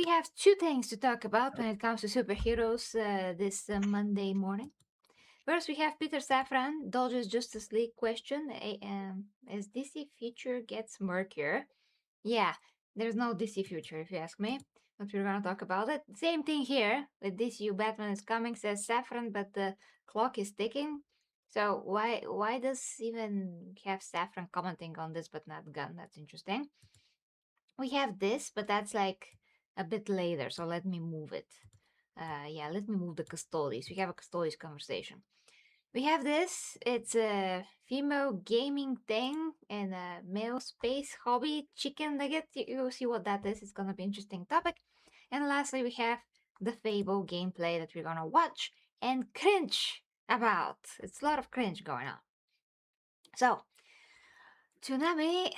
we have two things to talk about when it comes to superheroes this Monday morning. First, we have Peter Safran dodges Justice League question as DC future gets murkier. Yeah, there's no DC future if you ask me, but we're gonna talk about it. Same thing here with DCU Batman is coming, says Safran, but the clock is ticking. So why does even have Safran commenting on this but not Gunn? That's interesting. We have this, but that's like a bit later, so let me move it. Yeah, let me move the custodies. We have a custodies conversation. We have this. It's a female gaming thing and a male space hobby chicken nugget. You'll see what that is. It's gonna be interesting topic. And lastly, we have the Fable gameplay that we're gonna watch and cringe about. It's a lot of cringe going on. So, Tsunami,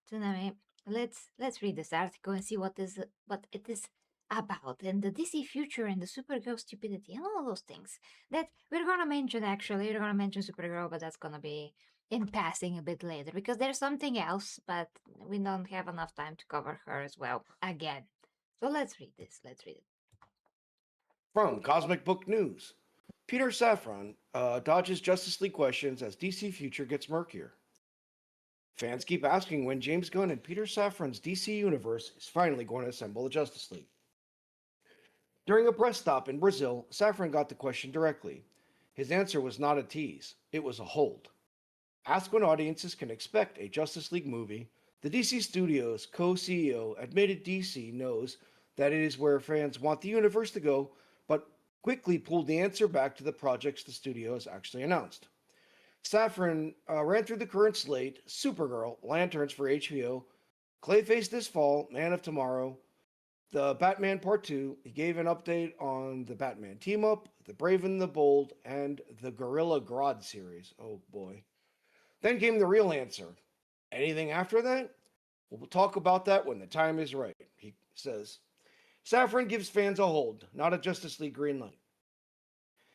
Tsunami, let's read this article and see what it is about and the DC future and the Supergirl stupidity and all those things that we're gonna mention. Actually, we're gonna mention Supergirl, but that's gonna be in passing a bit later because there's something else, but we don't have enough time to cover her as well again. So let's read this. Let's read it. From Cosmic Book News, Peter Safran dodges Justice League questions as DC future gets murkier. Fans keep asking when James Gunn and Peter Safran's DC universe is finally going to assemble the Justice League. During a press stop in Brazil, Safran got the question directly. His answer was not a tease, it was a hold. Asked when audiences can expect a Justice League movie, the DC Studios co CEO admitted DC knows that it is where fans want the universe to go, but quickly pulled the answer back to the projects the studio has actually announced. Safran ran through the current slate: Supergirl, Lanterns for HBO, Clayface this fall, Man of Tomorrow, the Batman Part 2. He gave an update on the Batman Team Up, the Brave and the Bold, and the Gorilla Grodd series. Oh boy. Then came the real answer. Anything after that? We'll talk about that when the time is right, he says. Safran gives fans a hold, not a Justice League green light.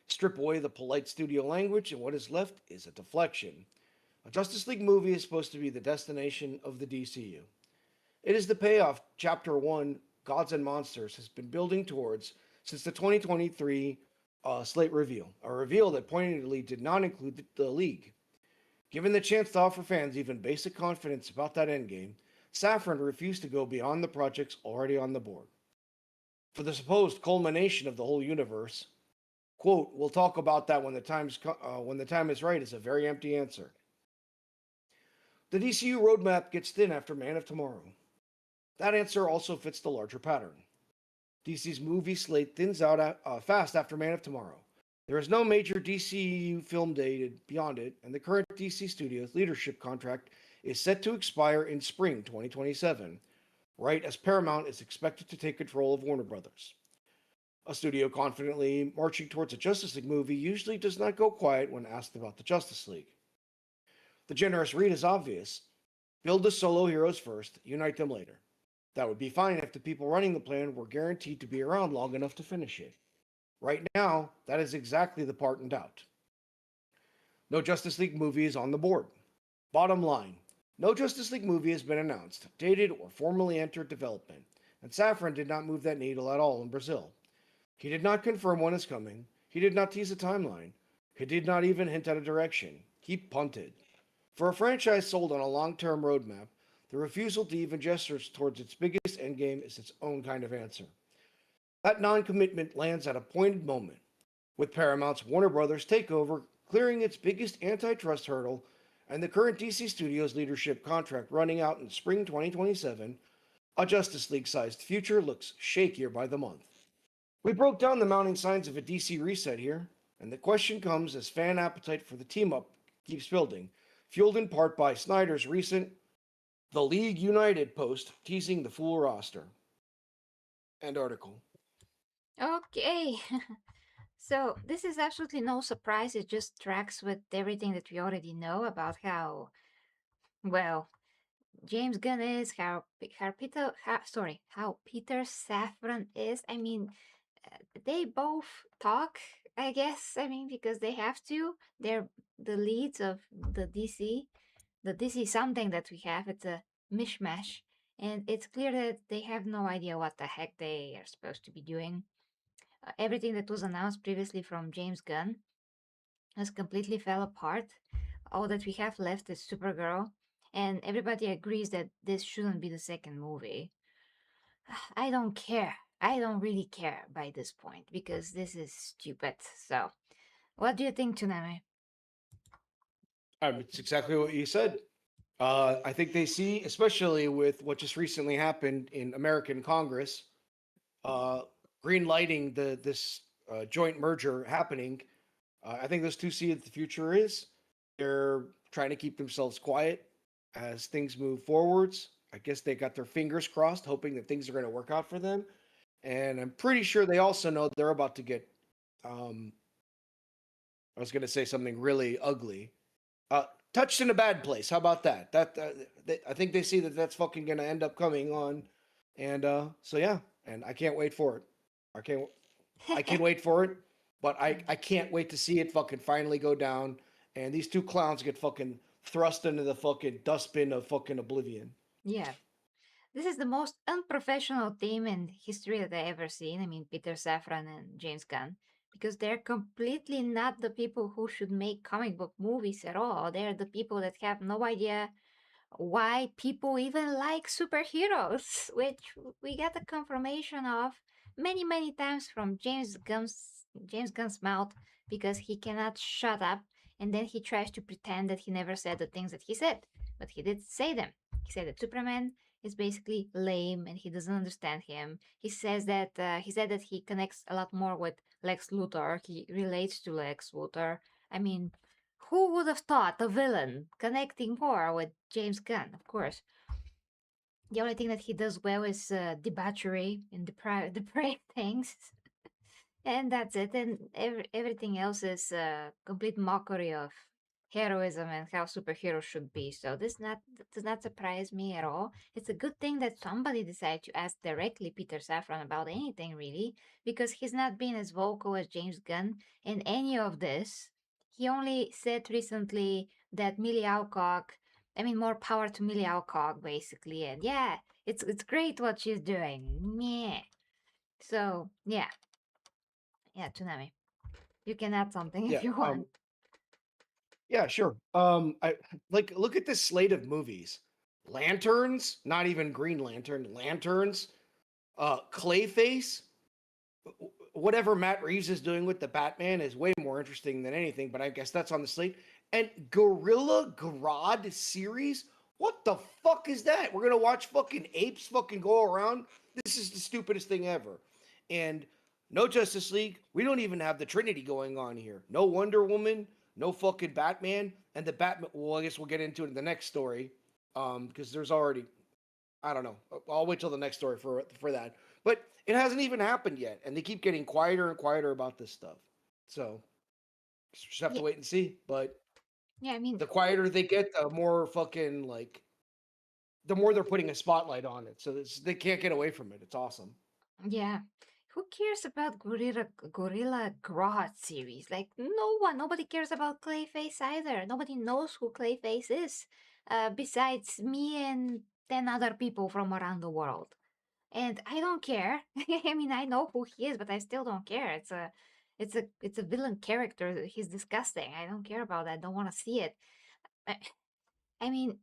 Strip away the polite studio language, and what is left is a deflection. A Justice League movie is supposed to be the destination of the DCU. It is the payoff Chapter 1, Gods and Monsters, has been building towards since the 2023 slate reveal, a reveal that pointedly did not include the League. Given the chance to offer fans even basic confidence about that endgame, Safran refused to go beyond the projects already on the board. For the supposed culmination of the whole universe, quote, "We'll talk about that when the time is right," is a very empty answer. The DCU roadmap gets thin after Man of Tomorrow. That answer also fits the larger pattern. DC's movie slate thins out fast after Man of Tomorrow. There is no major DCU film dated beyond it, and the current DC Studios leadership contract is set to expire in spring 2027, right as Paramount is expected to take control of Warner Brothers. A studio confidently marching towards a Justice League movie usually does not go quiet when asked about the Justice League. The generous read is obvious. Build the solo heroes first, unite them later. That would be fine if the people running the plan were guaranteed to be around long enough to finish it. Right now, that is exactly the part in doubt. No Justice League movie is on the board. Bottom line, no Justice League movie has been announced, dated, or formally entered development, and Safran did not move that needle at all in Brazil. He did not confirm when is coming, he did not tease a timeline, he did not even hint at a direction. He punted. For a franchise sold on a long-term roadmap, the refusal to even gesture towards its biggest endgame is its own kind of answer. That non-commitment lands at a pointed moment, with Paramount's Warner Brothers takeover clearing its biggest antitrust hurdle and the current DC Studios leadership contract running out in spring 2027, a Justice League-sized future looks shakier by the month. We broke down the mounting signs of a DC reset here, and the question comes as fan appetite for the team-up keeps building, fueled in part by Snyder's recent The League United post teasing the full roster. End article. Okay. So this is absolutely no surprise. It just tracks with everything that we already know about how, well, James Gunn is, how Peter Safran is. I mean, they both talk, I guess. I mean, because they have to. They're the leads of the DC something that we have. It's a mishmash. And it's clear that they have no idea what the heck they are supposed to be doing. Everything that was announced previously from James Gunn has completely fell apart. All that we have left is Supergirl, and everybody agrees that this shouldn't be the second movie. I don't care. I don't really care by this point because this is stupid. So, what do you think, Tsunami? It's exactly what you said. I think they see, especially with what just recently happened in American Congress, uh, green lighting this joint merger happening. I think those two see what the future is. They're trying to keep themselves quiet as things move forwards. I guess they got their fingers crossed, hoping that things are going to work out for them. And I'm pretty sure they also know they're about to get. Um, I was going to say something really ugly. Touched in a bad place. How about that? I think they see that that's fucking going to end up coming on, and so yeah. And I can't wait for it. I can't. I can wait for it, but I can't wait to see it fucking finally go down, and these two clowns get fucking thrust into the fucking dustbin of fucking oblivion. Yeah, this is the most unprofessional team in history that I ever seen. I mean, Peter Safran and James Gunn, because they're completely not the people who should make comic book movies at all. They're the people that have no idea why people even like superheroes, which we got a confirmation of many times from James Gunn's mouth because he cannot shut up and then he tries to pretend that he never said the things that he said, but he did say them. He said that Superman is basically lame and he doesn't understand him. He said that he connects a lot more with Lex Luthor. He relates to Lex Luthor. I mean, who would have thought a villain connecting more with James Gunn? Of course, the only thing that he does well is debauchery and depraved things, and that's it. And everything else is a complete mockery of heroism and how superheroes should be. So this does not surprise me at all. It's a good thing that somebody decided to ask directly Peter Safran about anything really, because he's not been as vocal as James Gunn in any of this. He only said recently that Millie Alcock. I mean, more power to Millie Alcock, basically, and yeah, it's great what she's doing. Yeah. So yeah, Tsunami. You can add something Yeah. if you want. Yeah. Sure. I like look at this slate of movies. Lanterns, not even Green Lantern. Lanterns. Clayface. Whatever Matt Reeves is doing with the Batman is way more interesting than anything, but I guess that's on the slate. And Gorilla Grodd series? What the fuck is that? We're gonna watch fucking apes fucking go around? This is the stupidest thing ever. And no Justice League. We don't even have the Trinity going on here. No Wonder Woman, no fucking Batman, and the Batman. Well, I guess we'll get into it in the next story, because there's already I don't know. I'll wait till the next story for that. But it hasn't even happened yet, and they keep getting quieter and quieter about this stuff. So just have to Yeah, wait and see. But yeah. I mean, the quieter they get, the more fucking the more they're putting a spotlight on it. So they can't get away from it. It's awesome. yeah. Who cares about Gorilla Grodd series? Like, no one. Nobody cares about Clayface either. Nobody knows who Clayface is, besides me and 10 other people from around the world. And I don't care. I mean, I know who he is, but I still don't care. It's a villain character. He's disgusting. I don't care about that. I don't want to see it. I, I mean,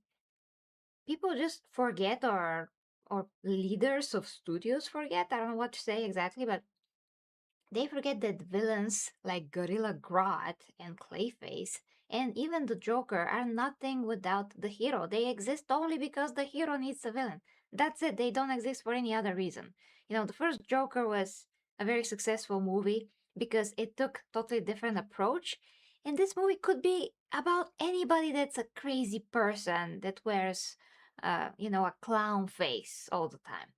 people just forget, or leaders of studios forget. I don't know what to say exactly, but they forget that villains like Gorilla Grodd and Clayface and even the Joker are nothing without the hero. They exist only because the hero needs a villain. That's it. They don't exist for any other reason. The first Joker was a very successful movie because it took totally different approach. And this movie could be about anybody that's a crazy person that wears, a clown face all the time.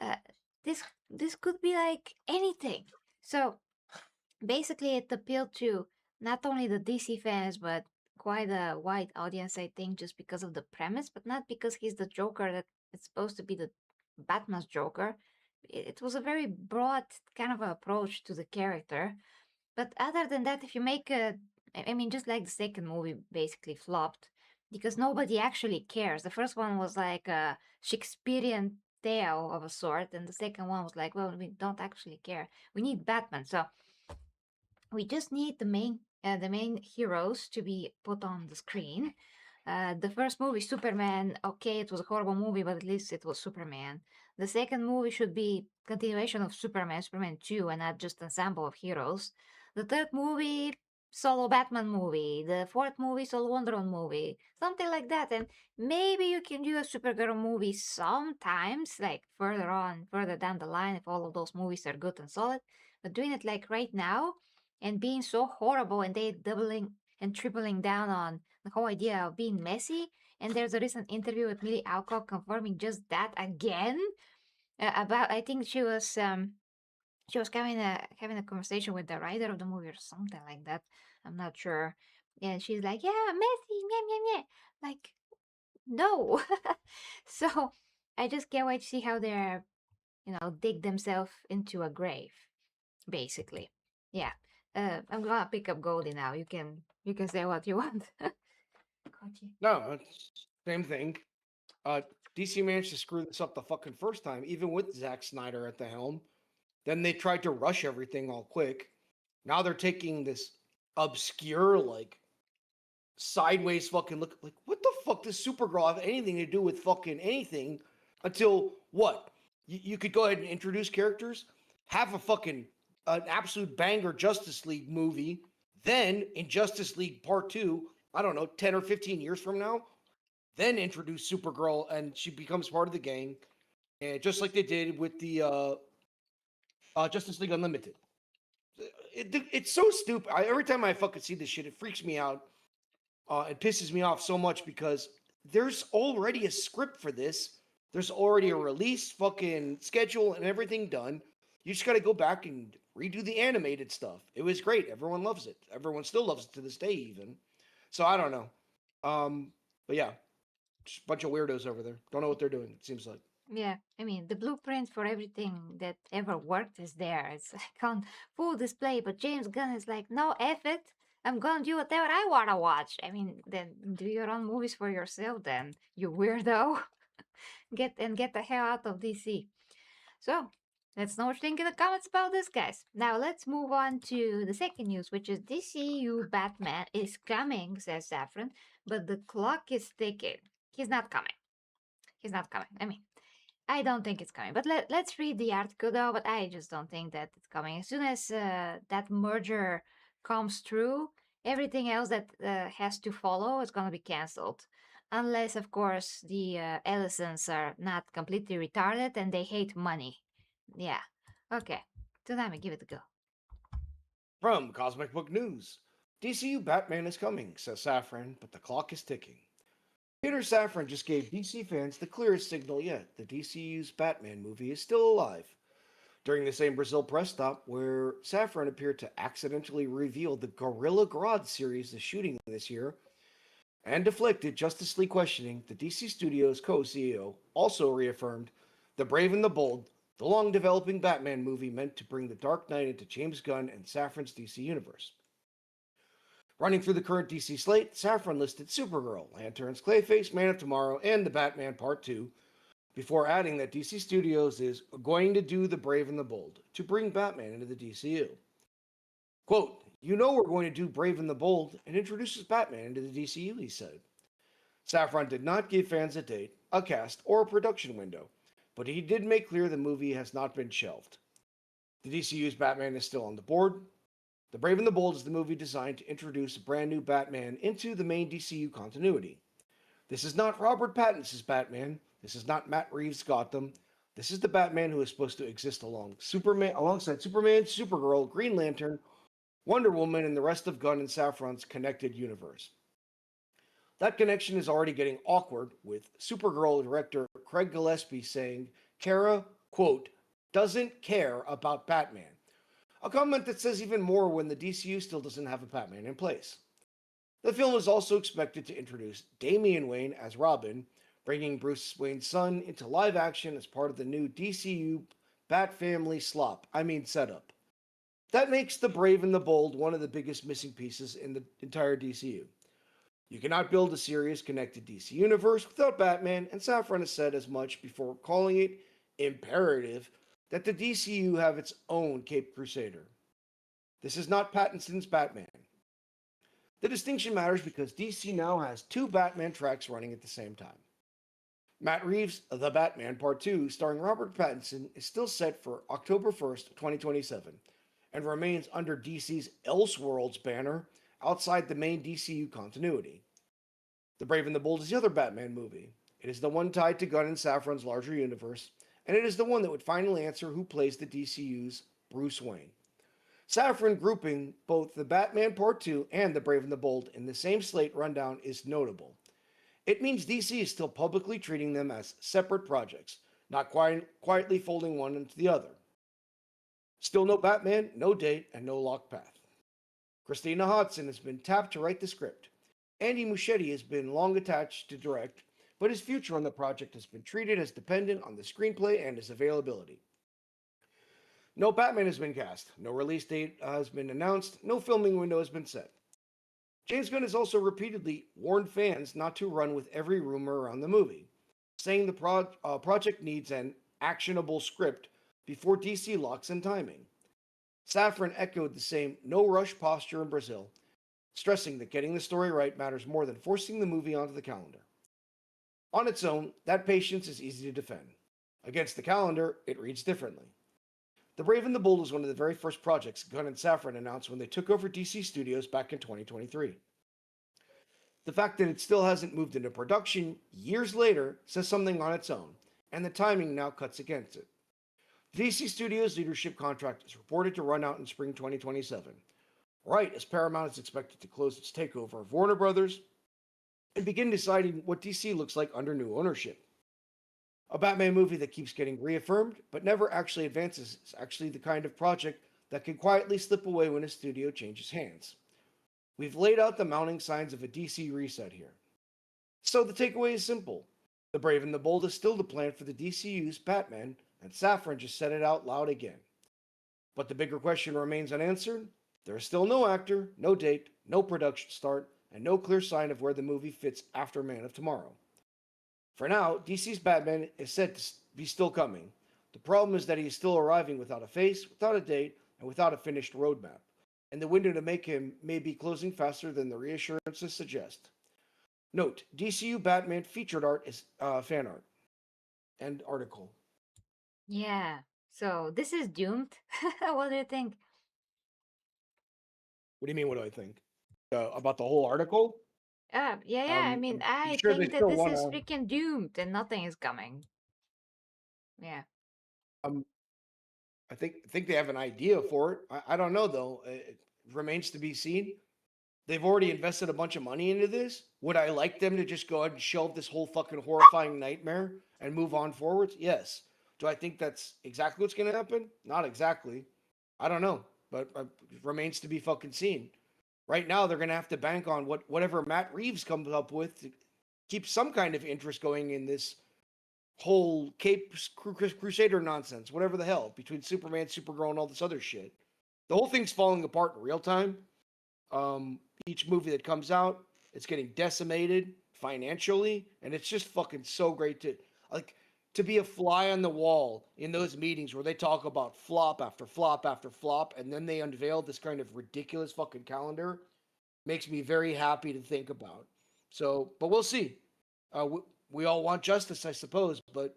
Uh, this could be like anything. So basically, it appealed to not only the DC fans, but quite a wide audience, I think, just because of the premise, but not because he's the Joker that it's supposed to be the Batman's Joker. It was a very broad kind of approach to the character. But other than that, if you make a, I mean, just like the second movie basically flopped, because nobody actually cares. The first one was like a Shakespearean tale of a sort, and the second one was like, well, we don't actually care. We need Batman, so we just need the main heroes to be put on the screen. The first movie, Superman, okay, it was a horrible movie, but at least it was Superman. The second movie should be continuation of Superman, Superman 2, and not just ensemble of heroes. The third movie, solo Batman movie. The fourth movie, solo Wonder Woman movie. Something like that. And maybe you can do a Supergirl movie sometimes, like further on, further down the line, if all of those movies are good and solid. But doing it like right now and being so horrible and they doubling and tripling down on the whole idea of being messy. And there's a recent interview with Millie Alcock confirming just that again. About I think she was having a conversation with the writer of the movie or something like that. I'm not sure. And she's like, "Yeah, messy, yeah, yeah, yeah." Like, no. So I just can't wait to see how they're dig themselves into a grave, basically. Yeah. I'm gonna pick up Goldie now. You can say what you want. Gotcha. No, it's same thing. Uh, DC managed to screw this up the fucking first time, even with Zack Snyder at the helm. Then they tried to rush everything all quick. Now they're taking this obscure, like, sideways fucking look. Like, what the fuck does Supergirl have anything to do with fucking anything until what? You could go ahead and introduce characters, have a fucking an absolute banger Justice League movie, then in Justice League Part 2, I don't know, 10 or 15 years from now, then introduce Supergirl and she becomes part of the gang, and just like they did with the Justice League Unlimited. It's so stupid. Every time I fucking see this shit, it freaks me out. It pisses me off so much because there's already a script for this. There's already a release fucking schedule and everything done. You just got to go back and redo the animated stuff. It was great. Everyone loves it. Everyone still loves it to this day, even. So I don't know. But yeah, just a bunch of weirdos over there. Don't know what they're doing. It seems like. Yeah, I mean, the blueprint for everything that ever worked is there. It's like on full display, but James Gunn is like, no, F it. I'm gonna do whatever I wanna watch. I mean, then do your own movies for yourself, then, you weirdo. Get the hell out of DC. So, let's know what you think in the comments about this, guys. Now, let's move on to the second news, which is DCU Batman is coming, says Safran, but the clock is ticking. He's not coming. He's not coming. I mean, I don't think it's coming. But let's read the article though. But I just don't think that it's coming. As soon as that merger comes through, everything else that has to follow is going to be canceled. Unless, of course, the Ellisons are not completely retarded and they hate money. Yeah. Okay. Tsunami, give it a go. From Cosmic Book News, DCU Batman is coming, says Safran, but the clock is ticking. Peter Safran just gave DC fans the clearest signal yet. The DCU's Batman movie is still alive. During the same Brazil press stop where Safran appeared to accidentally reveal the Gorilla Grodd series is shooting this year, and deflected Justice League questioning, the DC Studios co-CEO also reaffirmed The Brave and the Bold, the long-developing Batman movie meant to bring the Dark Knight into James Gunn and Safran's DC universe. Running through the current DC slate, Safran listed Supergirl, Lanterns, Clayface, Man of Tomorrow, and The Batman Part 2, before adding that DC Studios is going to do The Brave and the Bold to bring Batman into the DCU. Quote, you know we're going to do Brave and the Bold and introduces Batman into the DCU, he said. Safran did not give fans a date, a cast, or a production window, but he did make clear the movie has not been shelved. The DCU's Batman is still on the board. The Brave and the Bold is the movie designed to introduce a brand new Batman into the main DCU continuity. This is not Robert Pattinson's Batman. This is not Matt Reeves' Gotham. This is the Batman who is supposed to exist alongside Superman, Supergirl, Green Lantern, Wonder Woman, and the rest of Gunn and Safran's connected universe. That connection is already getting awkward, with Supergirl director Craig Gillespie saying Kara, quote, doesn't care about Batman. A comment that says even more when the DCU still doesn't have a Batman in place. The film is also expected to introduce Damian Wayne as Robin, bringing Bruce Wayne's son into live action as part of the new DCU Bat Family setup. That makes The Brave and the Bold one of the biggest missing pieces in the entire DCU. You cannot build a serious connected DC universe without Batman, and Safran has said as much before calling it imperative that the DCU have its own Cape Crusader. This is not Pattinson's Batman. The distinction matters because DC now has two Batman tracks running at the same time. Matt Reeves' The Batman Part 2, starring Robert Pattinson, is still set for October 1st, 2027, and remains under DC's Elseworlds banner outside the main DCU continuity. The Brave and the Bold is the other Batman movie. It is the one tied to Gunn and Safran's larger universe, and it is the one that would finally answer who plays the DCU's Bruce Wayne. Safran grouping both the Batman Part 2 and the Brave and the Bold in the same slate rundown is notable. It means DC is still publicly treating them as separate projects, not quietly folding one into the other. Still no Batman, no date, and no locked path. Christina Hodson has been tapped to write the script. Andy Muschietti has been long attached to direct, but his future on the project has been treated as dependent on the screenplay and his availability. No Batman has been cast, no release date has been announced, no filming window has been set. James Gunn has also repeatedly warned fans not to run with every rumor around the movie, saying the project needs an actionable script before DC locks in timing. Safran echoed the same no rush posture in Brazil, stressing that getting the story right matters more than forcing the movie onto the calendar. On its own, that patience is easy to defend. Against the calendar, it reads differently. The Brave and the Bold was one of the very first projects Gunn and Safran announced when they took over DC Studios back in 2023. The fact that it still hasn't moved into production years later says something on its own, and the timing now cuts against it. The DC Studios leadership contract is reported to run out in spring 2027, right as Paramount is expected to close its takeover of Warner Brothers and begin deciding what DC looks like under new ownership. A Batman movie that keeps getting reaffirmed but never actually advances is actually the kind of project that can quietly slip away when a studio changes hands. We've laid out the mounting signs of a DC reset here. So the takeaway is simple. The Brave and the Bold is still the plan for the DCU's Batman, and Safran just said it out loud again. But the bigger question remains unanswered. There is still no actor, no date, no production start, and no clear sign of where the movie fits after Man of Tomorrow. For now, DC's Batman is said to be still coming. The problem is that he is still arriving without a face, without a date, and without a finished roadmap. And the window to make him may be closing faster than the reassurances suggest. Note, DCU Batman featured art is fan art. End article. Yeah. So this is doomed. What do you think? What do you mean, what do I think? About the whole article? Yeah, yeah. I mean, I'm I sure they think that still this want is to. freaking doomed and nothing is coming. Yeah. Um, I think they have an idea for it. I don't know though. It remains to be seen. They've already invested a bunch of money into this. Would I like them to just go ahead and shelve this whole fucking horrifying nightmare and move on forwards? Yes. Do I think that's exactly what's going to happen? Not exactly. I don't know, but it remains to be fucking seen. Right now, they're going to have to bank on whatever Matt Reeves comes up with to keep some kind of interest going in this whole Crusader nonsense, whatever the hell, between Superman, Supergirl, and all this other shit. The whole thing's falling apart in real time. Each movie that comes out, it's getting decimated financially, and it's just fucking so great to like to be a fly on the wall in those meetings where they talk about flop after flop after flop, and then they unveil this kind of ridiculous fucking calendar. Makes me very happy to think about. So, but we'll see. We all want justice, I suppose, but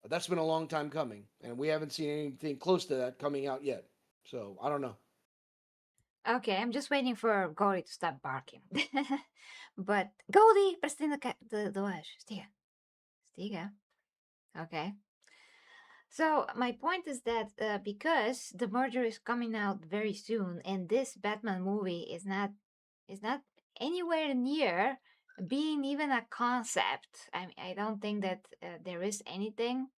that's been a long time coming, and we haven't seen anything close to that coming out yet. So I don't know. Okay, I'm just waiting for Goldie to stop barking. But Goldie, presti the lash. Stiga. Stiga. Okay. So my point is that because the merger is coming out very soon, and this Batman movie is not anywhere near being even a concept. I don't think that there is anything.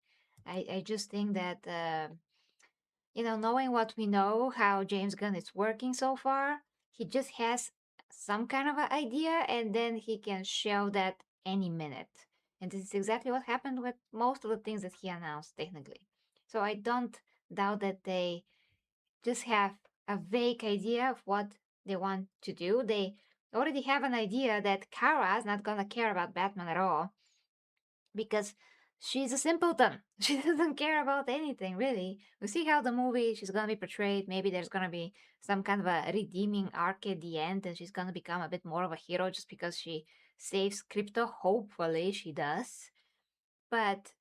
I just think that knowing what we know, how James Gunn is working so far, he just has some kind of an idea, and then he can show that any minute. And this is exactly what happened with most of the things that he announced, technically. So I don't doubt that they just have a vague idea of what they want to do. They already have an idea that Kara is not gonna care about Batman at all because she's a simpleton. She doesn't care about anything, really. We see how the movie she's gonna be portrayed. Maybe there's gonna be some kind of a redeeming arc at the end, and she's gonna become a bit more of a hero just because she saves Crypto. Hopefully, she does. But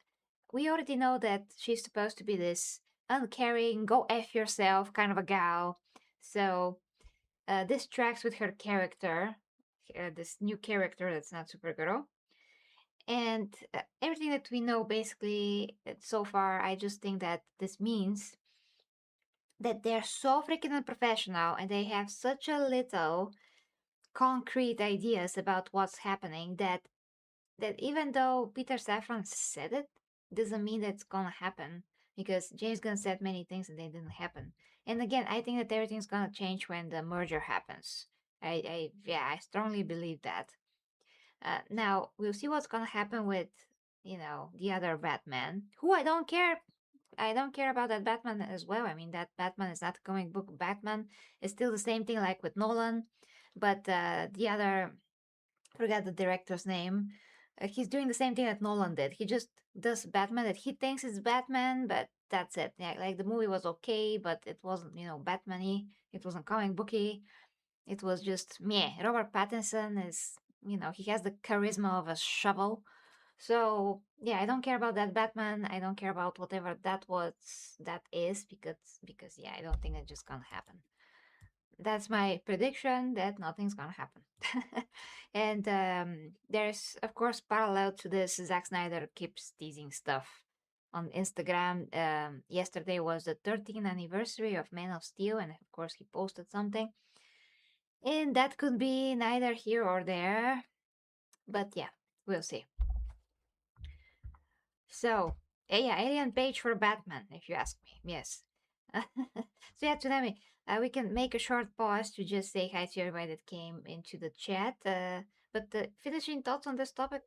we already know that she's supposed to be this uncaring, go F yourself kind of a gal. So this tracks with her character, this new character that's not Supergirl. And everything that we know basically so far, I just think that this means that they're so freaking unprofessional and they have such a little concrete ideas about what's happening that even though Peter Safran said it, doesn't mean that it's gonna happen because James Gunn said many things and they didn't happen. And again, I think that everything's gonna change when the merger happens. I strongly believe that. Now we'll see what's gonna happen with the other Batman, who I don't care. I don't care about that Batman as well. I mean, that Batman is not a comic book Batman. It's still the same thing like with Nolan, but the other, forget the director's name. He's doing the same thing that Nolan did. He just does Batman that he thinks is Batman, but that's it. Yeah, like the movie was okay, but it wasn't, Batman-y. It wasn't comic booky. It was just meh. Robert Pattinson is, he has the charisma of a shovel. So yeah, I don't care about that Batman. I don't care about whatever that is because yeah, I don't think it's just gonna happen. That's my prediction that nothing's gonna happen. And there's of course parallel to this, Zack Snyder keeps teasing stuff on Instagram. Yesterday was the 13th anniversary of Man of Steel, and of course he posted something. And that could be neither here or there, but yeah, we'll see. So, yeah, alien page for Batman, if you ask me. Yes. So yeah, Tsunami, we can make a short pause to just say hi to everybody that came into the chat. But finishing thoughts on this topic?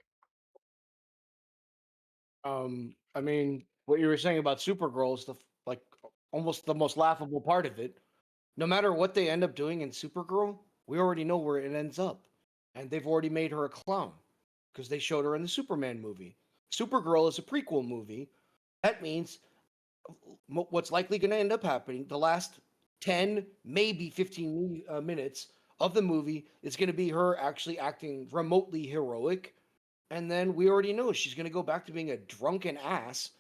I mean, what you were saying about Supergirl is like almost the most laughable part of it. No matter what they end up doing in Supergirl, we already know where it ends up, and they've already made her a clown because they showed her in the Superman movie. Supergirl is a prequel movie. That means what's likely going to end up happening the last 10 maybe 15 minutes of the movie is going to be her actually acting remotely heroic, and then we already know she's going to go back to being a drunken ass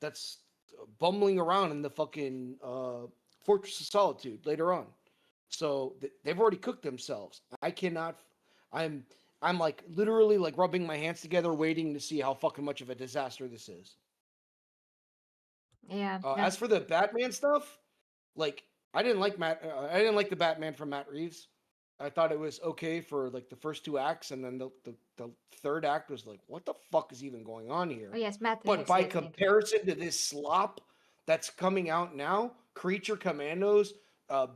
that's bumbling around in the fucking Fortress of Solitude later on. So they've already cooked themselves. I cannot. I'm I'm like literally like rubbing my hands together, waiting to see how fucking much of a disaster this is. Yeah, no, As for the Batman stuff, like I didn't like the Batman from Matt Reeves. I thought it was okay for like the first two acts, and then the third act was like, what the fuck is even going on oh here? yes, Matt But Reeves, by definitely. comparison to this slop that's coming out now, Creature Commandos,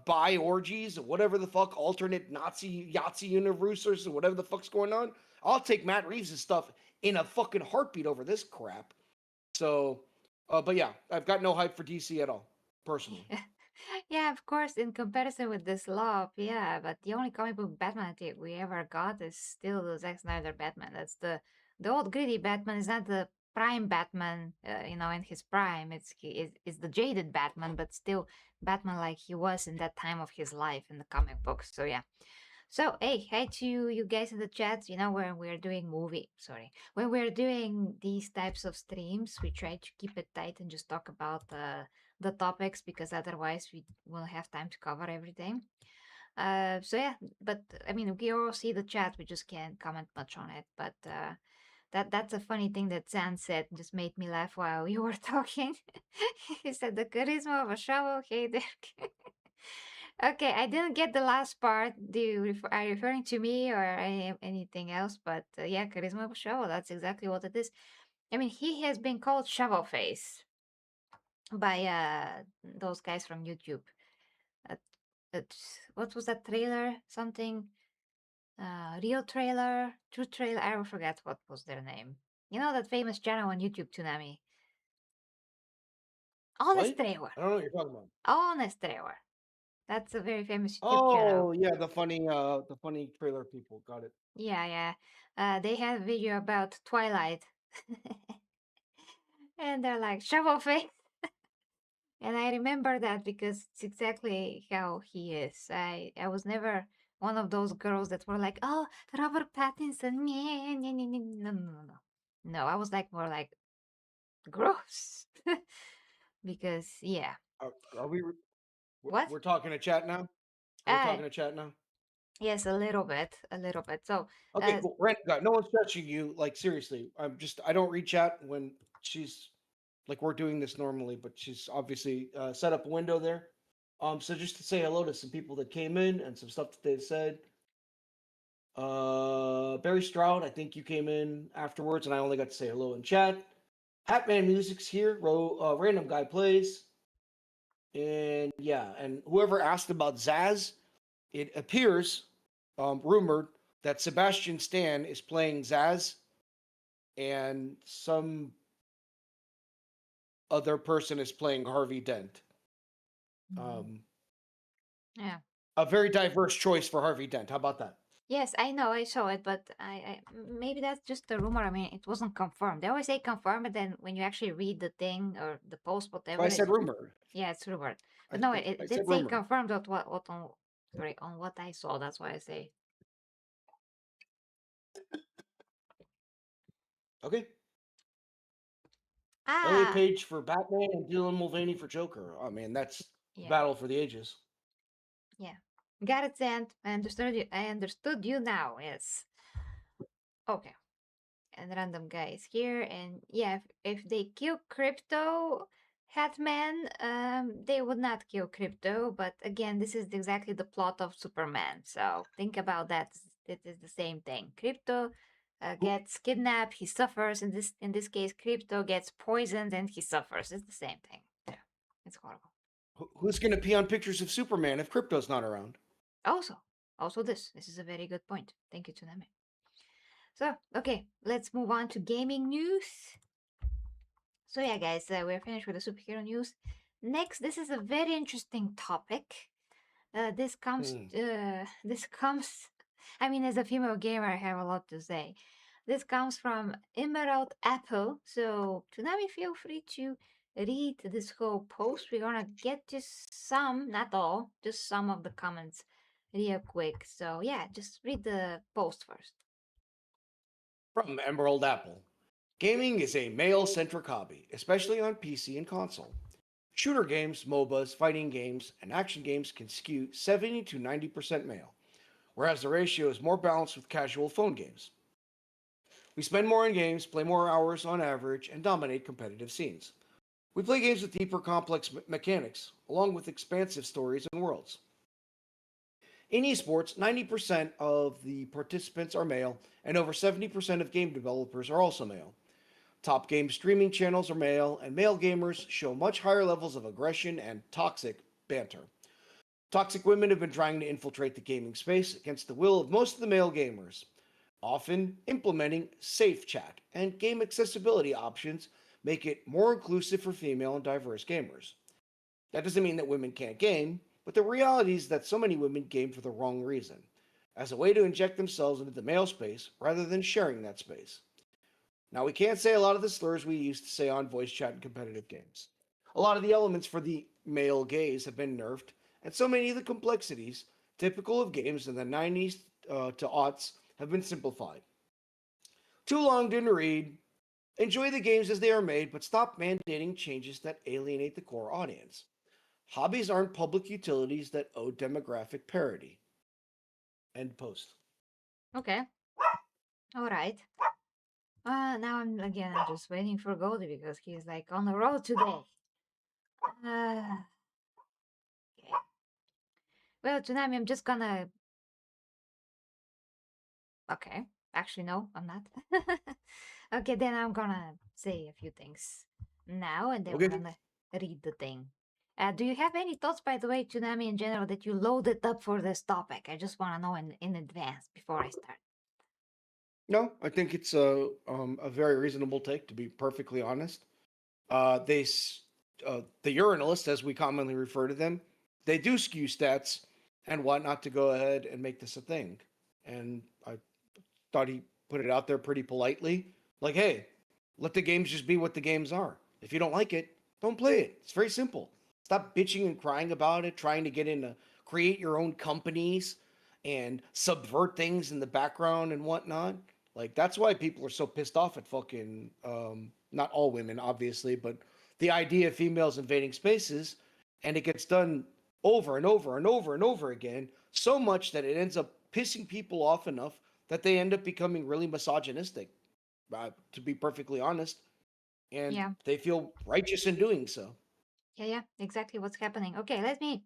bi orgies, whatever the fuck, alternate Nazi Yahtzee universes, or whatever the fuck's going on, I'll take Matt Reeves' stuff in a fucking heartbeat over this crap. So, but yeah, I've got no hype for DC at all, personally. Yeah, of course, in comparison with this love, yeah, but the only comic book Batman that we ever got is still the Zack Snyder Batman. That's the old gritty Batman. Is not the prime Batman, in his prime. It's the jaded Batman, but still Batman like he was in that time of his life in the comic books. So yeah. So hey, hi to you guys in the chat. When we're doing when we're doing these types of streams, we try to keep it tight and just talk about the topics because otherwise we won't have time to cover everything. So yeah, but I mean, we all see the chat, we just can't comment much on it. But that's a funny thing that Zan said, just made me laugh while you were talking. He said the charisma of a shovel. Hey there. Okay, I didn't get the last part. Are you referring to me or anything else? But yeah, charisma of a shovel. That's exactly what it is. I mean, he has been called Shovel Face by those guys from YouTube. Uh, what was that trailer? Something real trailer, true trailer. I forget what was their name. You know that famous channel on YouTube, Tsunami. Honest What? trailer. I don't know what you're talking about. Honest trailer. That's a very famous YouTube channel. Oh yeah, the funny trailer people got it. Yeah, yeah. They had a video about Twilight, and they're like shovel face. And I remember that because it's exactly how he is. I was never one of those girls that were like, oh, Robert Pattinson, meh, meh, meh, meh." No, no, no, no. No, I was like more like gross. Because yeah. Are we? What? We're talking to chat now. Are we Uh talking to chat now? yes, a little bit, a little bit. So Okay, uh cool. Random guy. No one's touching you. Like seriously, I don't reach out when she's like we're doing this normally, but she's obviously set up a window there. So just to say hello to some people that came in and some stuff that they said. Barry Stroud, I think you came in afterwards, and I only got to say hello in chat. Hatman Music's here. Random guy plays, and yeah, and whoever asked about Zaz, it appears, rumored that Sebastian Stan is playing Zaz, and some other person is playing Harvey Dent. mhm. Um, Yeah. a very diverse choice for Harvey Dent. How about that? Yes, I know, I saw it, but maybe that's just a rumor. I mean, it wasn't confirmed. They always say confirmed, but then when you actually read the thing or the post, So whatever, I said rumored. yeah, it's rumored. I, But no, I, it I did said say rumored. confirmed on what on sorry on what I saw. That's why I say Okay. Elliot ah Page for Batman and Dylan Mulvaney for Joker. I mean, that's the yeah battle for the ages. yeah. Got it, Sand. I understood you. I understood you now. Yes. Okay. And random guys here, and yeah, if they kill Crypto Hatman, they would not kill Crypto, but again, this is exactly the plot of Superman, so think about that. It is the same thing. Crypto Who, gets kidnapped, he suffers. In this case, Crypto gets poisoned and he suffers. It's the same thing. Yeah, it's horrible. who's going to pee on pictures of Superman if Crypto's not around? Also this is a very good point. Thank you, Tsunami. So okay, let's move on to gaming news. So yeah, guys, we're finished with the superhero news. Next, this is a very interesting topic. This comes. Hmm. This comes. I mean, as a female gamer, I have a lot to say. This comes from Emerald Apple. So Tsunami, feel free to read this whole post. We're gonna get to some, not all, just some of the comments real quick. So yeah, just read the post first. From Emerald Apple. Gaming is a male centric hobby, especially on PC and console. Shooter games, MOBAs, fighting games, and action games can skew 70 to 90% male, whereas the ratio is more balanced with casual phone games. We spend more on games, play more hours on average, and dominate competitive scenes. We play games with deeper, complex mechanics, along with expansive stories and worlds. In esports, 90% of the participants are male, and over 70% of game developers are also male. Top game streaming channels are male, and male gamers show much higher levels of aggression and toxic banter. Toxic women have been trying to infiltrate the gaming space against the will of most of the male gamers, often implementing safe chat and game accessibility options make it more inclusive for female and diverse gamers. That doesn't mean that women can't game, but the reality is that so many women game for the wrong reason, as a way to inject themselves into the male space rather than sharing that space. Now, we can't say a lot of the slurs we used to say on voice chat in competitive games. A lot of the elements for the male gaze have been nerfed, and so many of the complexities typical of games in the 90s to aughts have been simplified. Too long didn't read. Enjoy the games as they are made, but stop mandating changes that alienate the core audience. Hobbies aren't public utilities that owe demographic parity. End post. Okay. All right. Now I'm just waiting for Goldie because he's like on the road today. Uh, okay. Well, Tsunami, I'm just gonna. Okay. Actually, no, I'm not. Okay, then I'm gonna say a few things now, and then we're Okay. gonna read the thing. Do you have any thoughts, by the way, Tsunami, in general, that you loaded up for this topic? I just want to know in advance before I start. No, I think it's a very reasonable take, to be perfectly honest. The urinalists, as we commonly refer to them, they do skew stats and whatnot to go ahead and make this a thing. And I thought he put it out there pretty politely, like, hey, let the games just be what the games are. If you don't like it, don't play it. It's very simple. Stop bitching and crying about it, trying to get into create your own companies and subvert things in the background and whatnot. Like that's why people are so pissed off at fucking not all women, obviously, but the idea of females invading spaces, and it gets done over and over and over and over again, so much that it ends up pissing people off enough that they end up becoming really misogynistic, to be perfectly honest, and Yeah. they feel righteous in doing so. Yeah, yeah, exactly what's happening. Okay, let me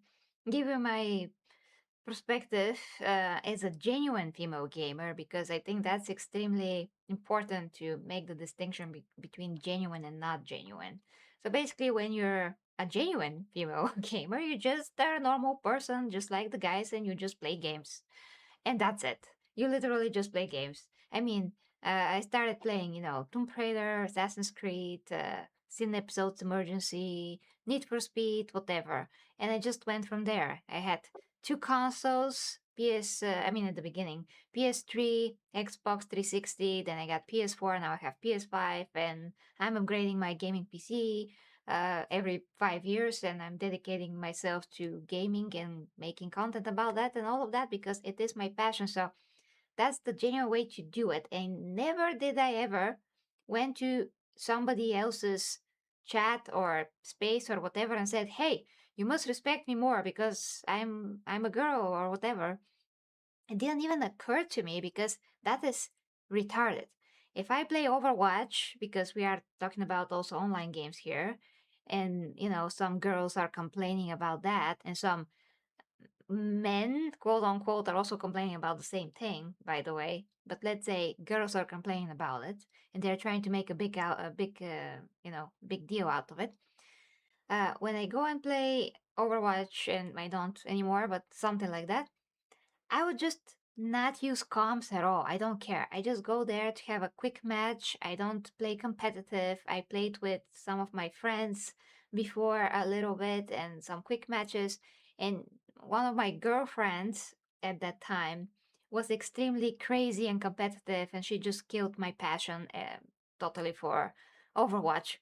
give you my perspective as a genuine female gamer because I think that's extremely important to make the distinction between genuine and not genuine. So basically, when you're a genuine female gamer, you just are a normal person, just like the guys, and you just play games and that's it. You literally just play games. I mean, I started playing, Tomb Raider, Assassin's Creed, Sin Episodes Emergency, Need for Speed, whatever, and I just went from there. I had two consoles. I mean, at the beginning, PS3, Xbox 360, then I got PS4, now I have PS5, and I'm upgrading my gaming PC every 5 years, and I'm dedicating myself to gaming and making content about that and all of that because it is my passion. So that's the genuine way to do it. And never did I ever went to somebody else's chat or space or whatever and said, "Hey, you must respect me more because I'm a girl or whatever." It didn't even occur to me because that is retarded. If I play Overwatch, because we are talking about also online games here, and some girls are complaining about that, and some men, quote unquote, are also complaining about the same thing, by the way. But let's say girls are complaining about it, and they're trying to make a big deal out of it. When I go and play Overwatch, and I don't anymore, but something like that, I would just not use comms at all. I don't care. I just go there to have a quick match. I don't play competitive. I played with some of my friends before a little bit and some quick matches. And one of my girlfriends at that time was extremely crazy and competitive, and she just killed my passion totally for Overwatch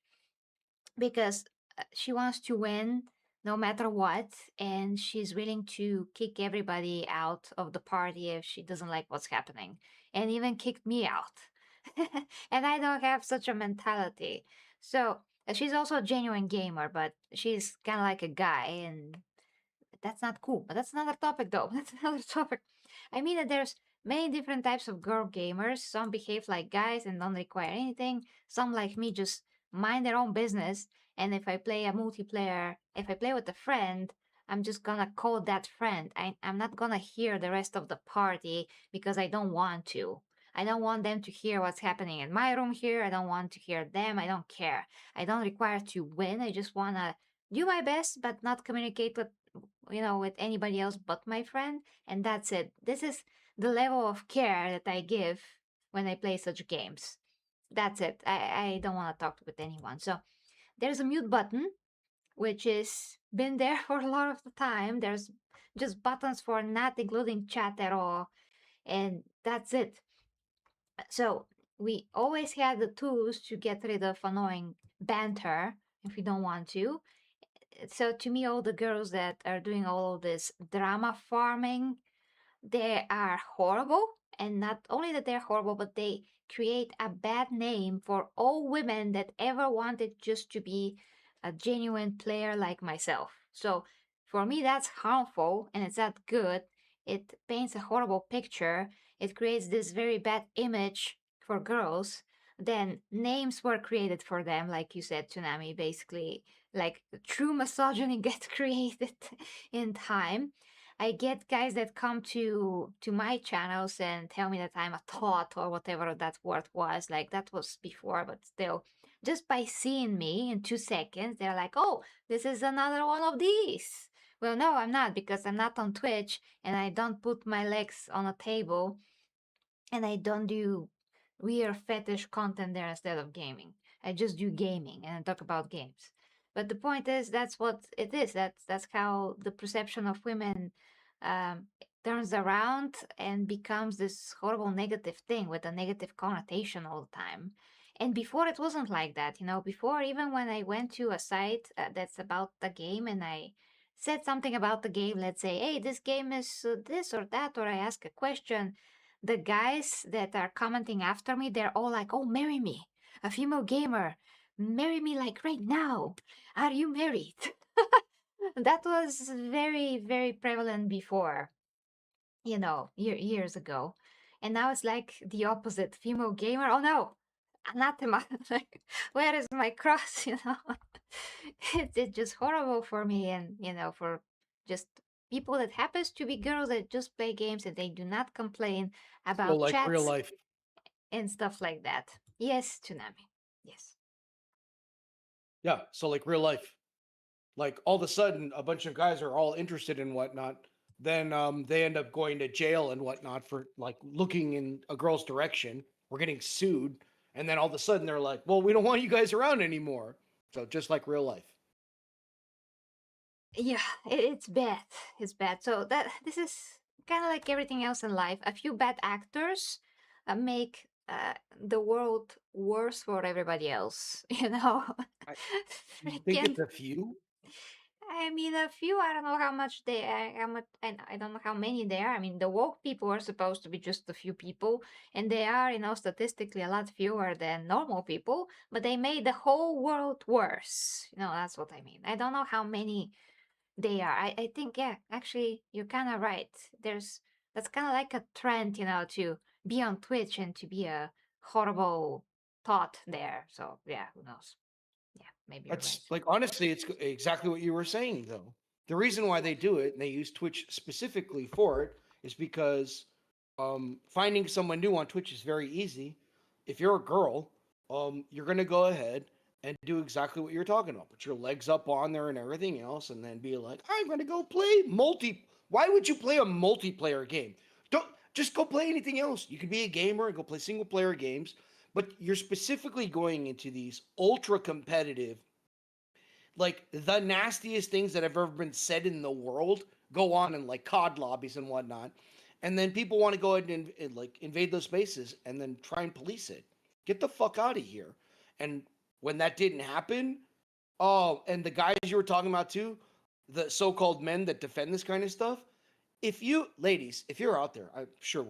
because she wants to win no matter what, and she's willing to kick everybody out of the party if she doesn't like what's happening, and even kicked me out. And I don't have such a mentality. So she's also a genuine gamer, but she's kind of like a guy, and that's not cool. But that's another topic, though. That's another topic. I mean that there's many different types of girl gamers. Some behave like guys and don't require anything. Some, like me, just mind their own business. And if I play a multiplayer, if I play with a friend, I'm just gonna call that friend. I'm not gonna hear the rest of the party because I don't want to. I don't want them to hear what's happening in my room here. I don't want to hear them. I don't care. I don't require to win. I just wanna do my best, but not communicate with anybody else but my friend, and that's it. This is the level of care that I give when I play such games. That's it. I don't want to talk with anyone. So there's a mute button, which is been there for a lot of the time. There's just buttons for not including chat at all, and that's it. So we always had the tools to get rid of annoying banter if we don't want to. So to me, all the girls that are doing all of this drama farming, they are horrible. And not only that they're horrible, but they create a bad name for all women that ever wanted just to be a genuine player like myself. So for me, that's harmful and it's not good. It paints a horrible picture. It creates this very bad image for girls. Then names were created for them, like you said, Tsunami, basically. Like true misogyny gets created in time. I get guys that come to my channels and tell me that I'm a thought or whatever that word was. Like that was before, but still, just by seeing me in 2 seconds, they're like, "Oh, this is another one of these." Well, no, I'm not because I'm not on Twitch and I don't put my legs on a table and I don't do weird fetish content there instead of gaming. I just do gaming and I talk about games. But the point is, that's what it is. That's how the perception of women um, turns around and becomes this horrible negative thing with a negative connotation all the time. And before it wasn't like that, you know. Before, even when I went to a site that's about the game and I said something about the game, let's say, hey, this game is this or that, or I ask a question, the guys that are commenting after me, they're all like, oh, marry me, a female gamer, marry me like right now. Are you married? That was very, very prevalent before, you know, years ago. And now it's like the opposite, female gamer. Oh no, anathema. Like, where is my cross? You know, it's just horrible for me, and you know, for just people that happens to be girls that just play games and they do not complain So about like real chats life. and stuff like that. Yes, tsunami. Yes. Yeah. So like real life. Like all of a sudden, a bunch of guys are all interested in whatnot. Then they end up going to jail and whatnot for like looking in a girl's direction. We're getting sued, and then all of a sudden they're like, "Well, we don't want you guys around anymore." So just like real life. Yeah, it's bad. It's bad. So that this is kind of like everything else in life. A few bad actors make the world worse for everybody else. You know, I, you think freaking. it's a few? I mean, a few. I don't know how much they are. How much, and I don't know how many they are. I mean, the woke people are supposed to be just a few people, and they are, you know, statistically a lot fewer than normal people. But they made the whole world worse. You know, that's what I mean. I don't know how many they are. I think, yeah, actually, you're kind of right. That's kind of like a trend, you know, to be on Twitch and to be a horrible thought there. So, yeah, who knows? Yeah, maybe you're right. That's like honestly, it's exactly what you were saying though. The reason why they do it and they use Twitch specifically for it is because finding someone new on Twitch is very easy. If you're a girl, you're gonna go ahead and do exactly what you're talking about. Put your legs up on there and everything else, and then be like, I'm gonna go play multi. Why would you play a multiplayer game? Don't just go play anything else. You could be a gamer and go play single player games, but you're specifically going into these ultra competitive, like the nastiest things that have ever been said in the world go on in like COD lobbies and whatnot. And then people want to go ahead and like invade those spaces and then try and police it. Get the fuck out of here. And when that didn't happen, oh, and the guys you were talking about too, the so-called men that defend this kind of stuff, if you ladies, if you're out there, I'm sure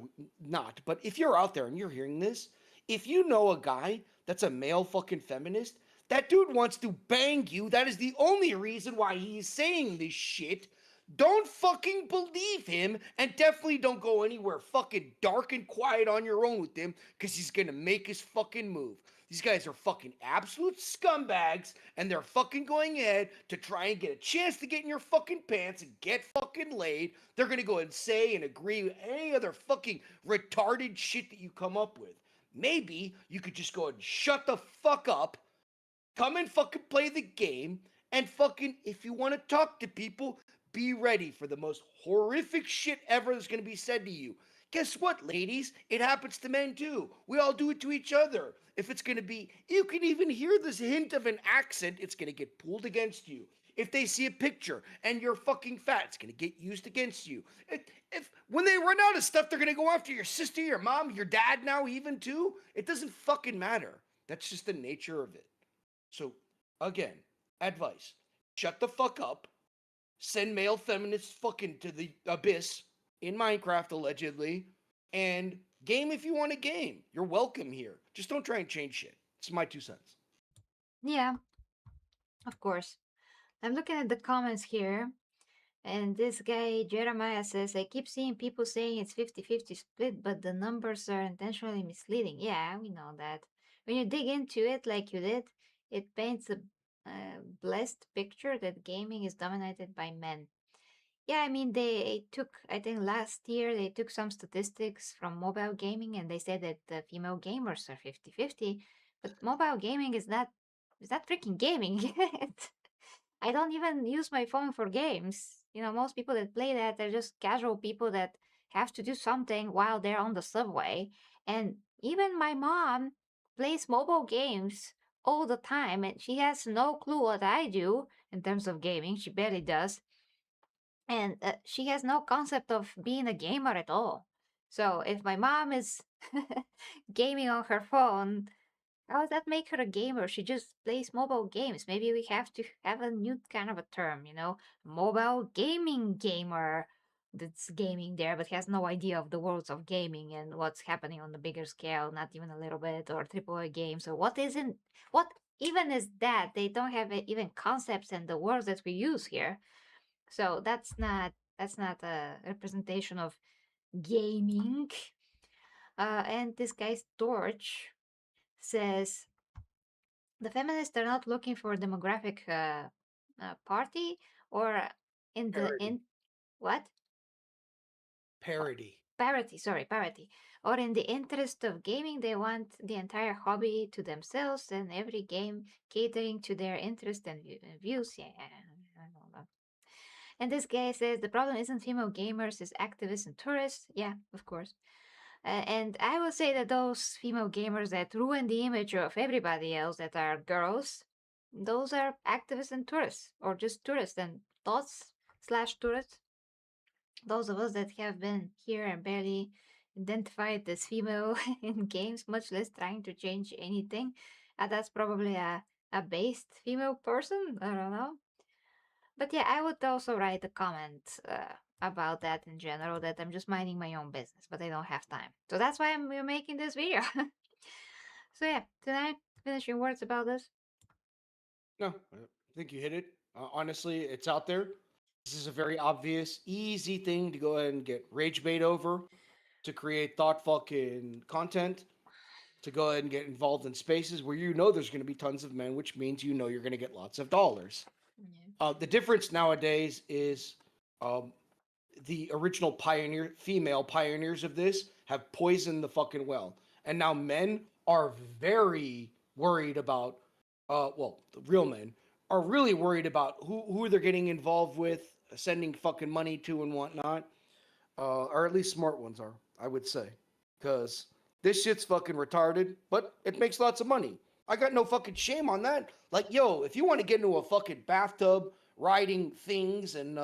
not, but if you're out there and you're hearing this, if you know a guy that's a male fucking feminist, that dude wants to bang you. That is the only reason why he's saying this shit. Don't fucking believe him, and definitely don't go anywhere fucking dark and quiet on your own with him, because he's gonna make his fucking move. These guys are fucking absolute scumbags, and they're fucking going ahead to try and get a chance to get in your fucking pants and get fucking laid. They're gonna go and say and agree with any other fucking retarded shit that you come up with. Maybe you could just go and shut the fuck up, come and fucking play the game, and fucking, if you want to talk to people, be ready for the most horrific shit ever that's going to be said to you. Guess what, ladies? It happens to men too. We all do it to each other. If it's going to be, you can even hear this hint of an accent, it's going to get pulled against you. If they see a picture and you're fucking fat, it's going to get used against you. If when they run out of stuff, they're going to go after your sister, your mom, your dad now, even too. It doesn't fucking matter. That's just the nature of it. So, again, advice: shut the fuck up. Send male feminists fucking to the abyss in Minecraft, allegedly. And game if you want to game. You're welcome here. Just don't try and change shit. It's my 2 cents. Yeah, of course. I'm looking at the comments here, and this guy, Jeremiah, says, I keep seeing people saying it's 50-50 split, but the numbers are intentionally misleading. Yeah, we know that. When you dig into it like you did, it paints a blessed picture that gaming is dominated by men. Yeah, I mean, they took, I think last year, they took some statistics from mobile gaming and they said that the female gamers are 50-50, but mobile gaming is not freaking gaming. I don't even use my phone for games. You know, most people that play that, they're just casual people that have to do something while they're on the subway. And even my mom plays mobile games all the time, and she has no clue what I do in terms of gaming. She barely does, and she has no concept of being a gamer at all. So if my mom is gaming on her phone, how does that make her a gamer? She just plays mobile games. Maybe we have to have a new kind of a term, mobile gaming gamer that's gaming there but has no idea of the worlds of gaming and what's happening on the bigger scale, not even a little bit, or AAA games, or what even is that? They don't have even concepts and the words that we use here. So that's not a representation of gaming. And this guy's Torch says the feminists are not looking for a demographic party or in the Parody. in what Parody. parity, sorry, parity, or in the interest of gaming they want the entire hobby to themselves and every game catering to their interest and views. Yeah, I know that. And this guy says the problem isn't female gamers, it's activists and tourists. Yeah, of course. And I will say that those female gamers that ruin the image of everybody else that are girls, those are activists and tourists, or just tourists and thoughts slash tourists. Those of us that have been here and barely identified as female in games, much less trying to change anything. That's probably a based female person. I don't know. But yeah, I would also write a comment about that in general, that I'm just minding my own business, but I don't have time. So that's why we're making this video. So yeah, tonight, finishing words about this. No, I think you hit it. Honestly, it's out there. This is a very obvious, easy thing to go ahead and get rage bait over, to create thought fucking content, to go ahead and get involved in spaces where you know there's going to be tons of men, which means you know you're going to get lots of dollars. Yeah. The difference nowadays is um, the original female pioneers of this have poisoned the fucking well. And now men are very worried about, well, the real men are really worried about who they're getting involved with, sending fucking money to and whatnot. Or at least smart ones are, I would say. Because this shit's fucking retarded, but it makes lots of money. I got no fucking shame on that. Like, yo, if you want to get into a fucking bathtub riding things and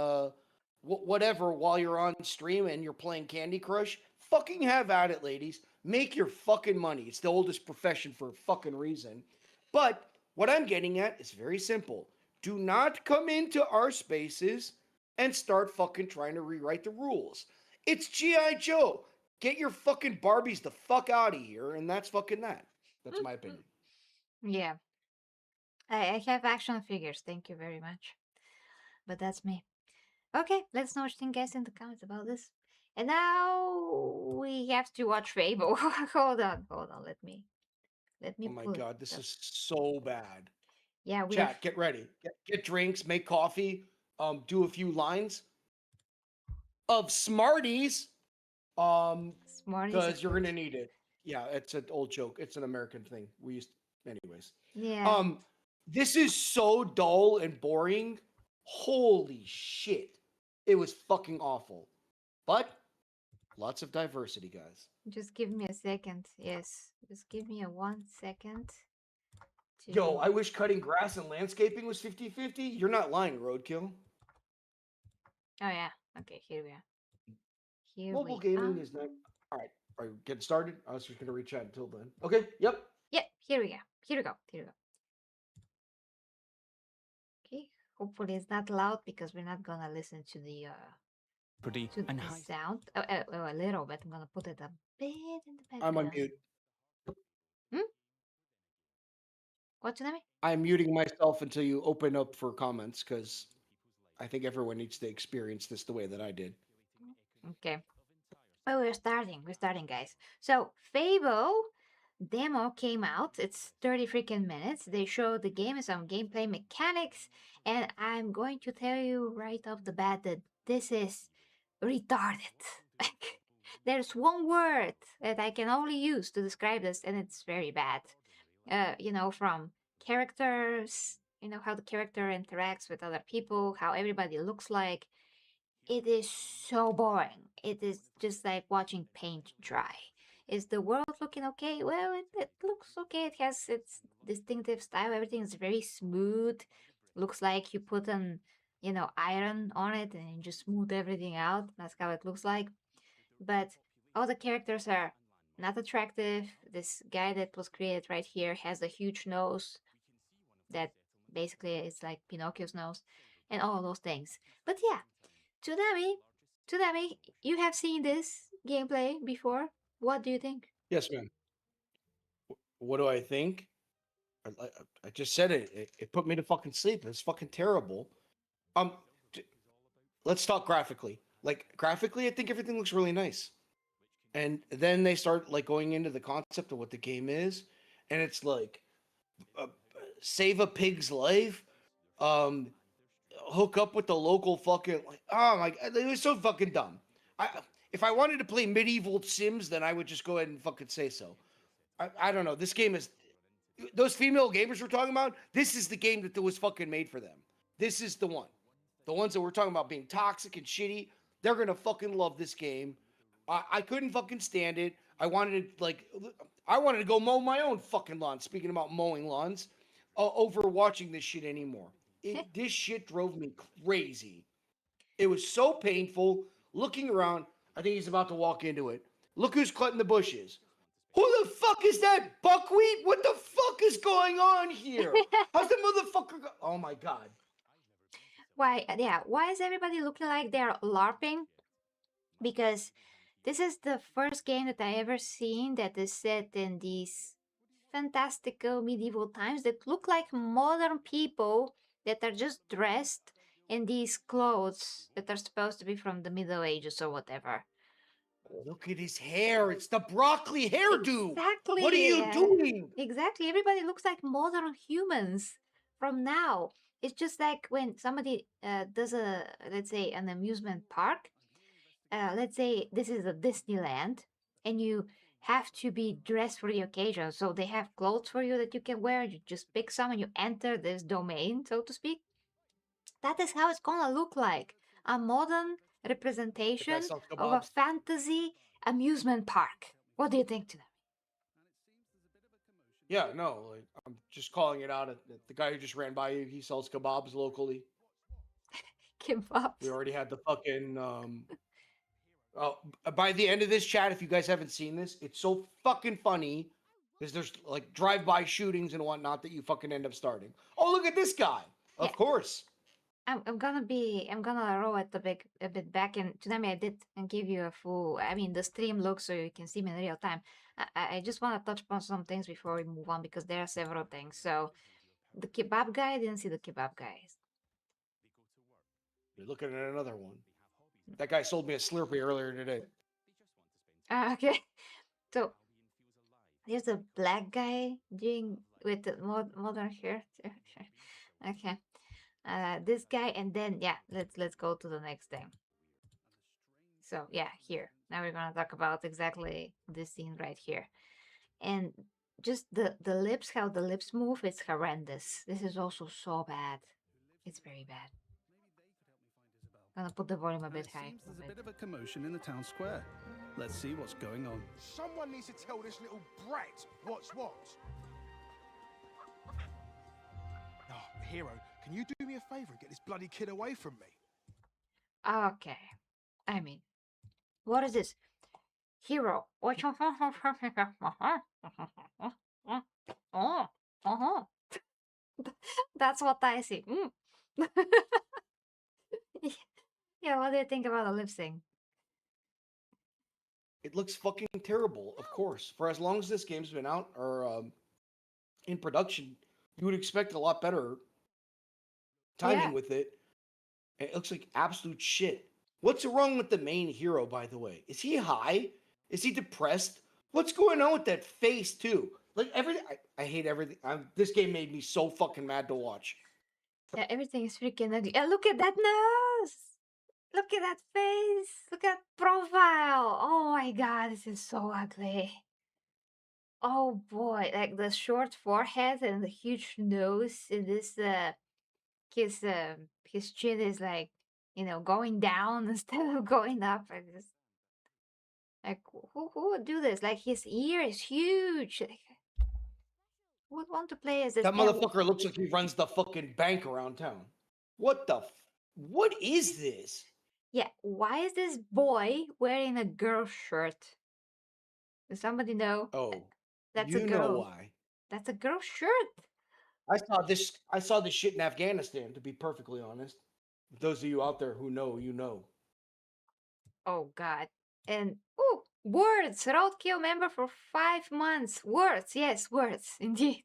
whatever while you're on stream and you're playing Candy Crush, fucking have at it, ladies. Make your fucking money. It's the oldest profession for a fucking reason. But what I'm getting at is very simple. Do not come into our spaces and start fucking trying to rewrite the rules. It's G.I. Joe. Get your fucking Barbies the fuck out of here, and that's fucking that. That's my opinion. Yeah, I have action figures. Thank you very much. But that's me. Okay, let us know what you think, guys, in the comments about this. And now we have to watch Fable. hold on. Let me Oh my pull it god, this up. is so bad. Yeah, we have Chat, get ready. Get drinks, make coffee, do a few lines of Smarties, um, Smarties, of because you're course. gonna need it. Yeah, it's an old joke. It's an American thing. We used, anyways. Yeah, Um, this is so dull and boring. Holy shit, it was fucking awful. But lots of diversity, guys. just give me a second. Yes, just give me a 1 second Yo, to. I wish cutting grass and landscaping was 50-50. You're not lying, Roadkill. Oh yeah. Okay, here we are. Here Mobile we gaming are. is not. All right, are you getting started? I was just gonna reach out until then. Okay. Yep. Yeah, here we go. Here we go. Here we go. Okay. Hopefully it's not loud because we're not gonna listen to the sound. A little bit. I'm gonna put it a bit in the I'm on background. mute. Hmm? What's your name? I'm muting myself until you open up for comments because I think everyone needs to experience this the way that I did. Okay. Oh, we're starting. We're starting, guys. So, Fable demo came out. It's 30 freaking minutes. They showed the game and some gameplay mechanics, and I'm going to tell you right off the bat that this is retarded. Like, there's one word that I can only use to describe this, and it's very bad. From characters, how the character interacts with other people, how everybody looks like. It is so boring. It is just like watching paint dry. Is the world not looking okay. Well, it looks okay. It has its distinctive style. Everything is very smooth. Looks like you put an, iron on it and you just smooth everything out. That's how it looks like. But all the characters are not attractive. This guy that was created right here has a huge nose that basically is like Pinocchio's nose and all those things. But yeah, Tsunami, Tsunami, you have seen this gameplay before. What do you think? Yes, man. What do I think? I, I just said it. It put me to fucking sleep. It's fucking terrible. Um, let's talk graphically. Like graphically, I think everything looks really nice. And then they start like going into the concept of what the game is, and it's like uh, save a pig's life, um, hook up with the local fucking like, oh my god, it was so fucking dumb. I if I wanted to play medieval Sims, then I would just go ahead and fucking say so. I don't know. This game is those female gamers we're talking about. This is the game that was fucking made for them. This is the one. The ones that we're talking about being toxic and shitty. They're gonna fucking love this game. I couldn't fucking stand it. I wanted to go mow my own fucking lawn. Speaking about mowing lawns, over watching this shit anymore. This shit drove me crazy. It was so painful. Looking around, I think he's about to walk into it. Look who's cutting the bushes. Who the fuck is that? Buckwheat? What the fuck is going on here? How's the motherfucker oh my god. Why? Yeah. Why is everybody looking like they're LARPing? Because this is the first game that I ever seen that is set in these fantastical medieval times that look like modern people that are just dressed in these clothes that are supposed to be from the Middle Ages or whatever. Look at his hair. It's the broccoli hairdo. What are Exactly. you doing? Exactly. Everybody looks like modern humans from now. It's just like when somebody does let's say, an amusement park. Let's say this is a Disneyland, and you have to be dressed for the occasion. So they have clothes for you that you can wear. You just pick some and you enter this domain, so to speak. That is how it's gonna look like, a modern That guy representation sells of a kebabs. fantasy amusement park. What do you think to them? Yeah, no, like I'm just calling it out. The guy who just ran by you, he sells kebabs locally. We Kebabs. already had the fucking oh, by the end of this chat, if you guys haven't seen this, it's so fucking funny because there's like drive-by shootings and whatnot that you fucking end up starting. Oh, look at this guy. Yeah, Of course. I'm gonna roll it a bit back, and Tsunami, I did and give you a full, I mean, the stream look so you can see me in real time. I just want to touch upon some things before we move on because there are several things. So the kebab guy, I didn't see the kebab guys. You're looking at another one. That guy sold me a Slurpee earlier today. Okay, so there's a black guy doing with the modern hair. Okay, this guy, and then yeah, let's go to the next thing. So yeah, here now we're gonna talk about exactly this scene right here, and just the lips, how the lips move, it's horrendous. This is also so bad. It's very bad. Gonna put the volume a And bit it high. seems there's a bit of a commotion in the town square. Let's see what's going on. Someone needs to tell this little brat what's what. Oh, Hero, can you do me a favour and get this bloody kid away from me? Okay, I mean, what is this? Hero. Oh, uh-huh. That's what I see. Yeah, what do you think about the lip sync? It looks fucking terrible, of course. For as long as this game's been out or in production, you would expect a lot better timing Yeah, with it. It looks like absolute shit. What's wrong with the main hero, by the way? Is he high? Is he depressed? What's going on with that face, too? Like everything, I hate everything. This game made me so fucking mad to watch. yeah, everything is freaking ugly. Look at that nose! Look at that face! Look at profile! Oh my god, this is so ugly. Oh boy, like the short forehead and the huge nose in this his chin is like, going down instead of going up. Like, who would do this? Like, his ear is huge. Like, who would want to play as this That guy? motherfucker looks like he runs the fucking bank around town. What is this? Yeah, why is this boy wearing a girl shirt? Does somebody know? Oh, That's a you know girl. why. That's a girl shirt. I saw this shit in Afghanistan, to be perfectly honest. Those of you out there who know, you know. Oh God. And oh, words. Roadkill member for 5 months. Words. Yes, words. Indeed.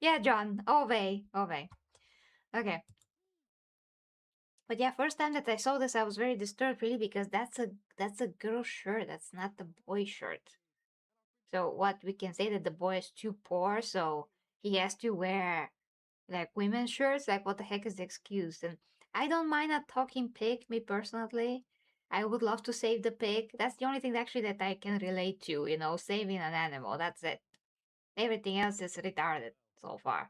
Yeah, John. Obey. Obey. Okay. But yeah, first time that I saw this, I was very disturbed, really, because that's a girl shirt. That's not the boy shirt. So what we can say that the boy is too poor, so he has to wear like women's shirts. Like, what the heck is the excuse? And I don't mind a talking pig, me personally. I would love to save the pig. That's the only thing actually that I can relate to, saving an animal. That's it. Everything else is retarded so far.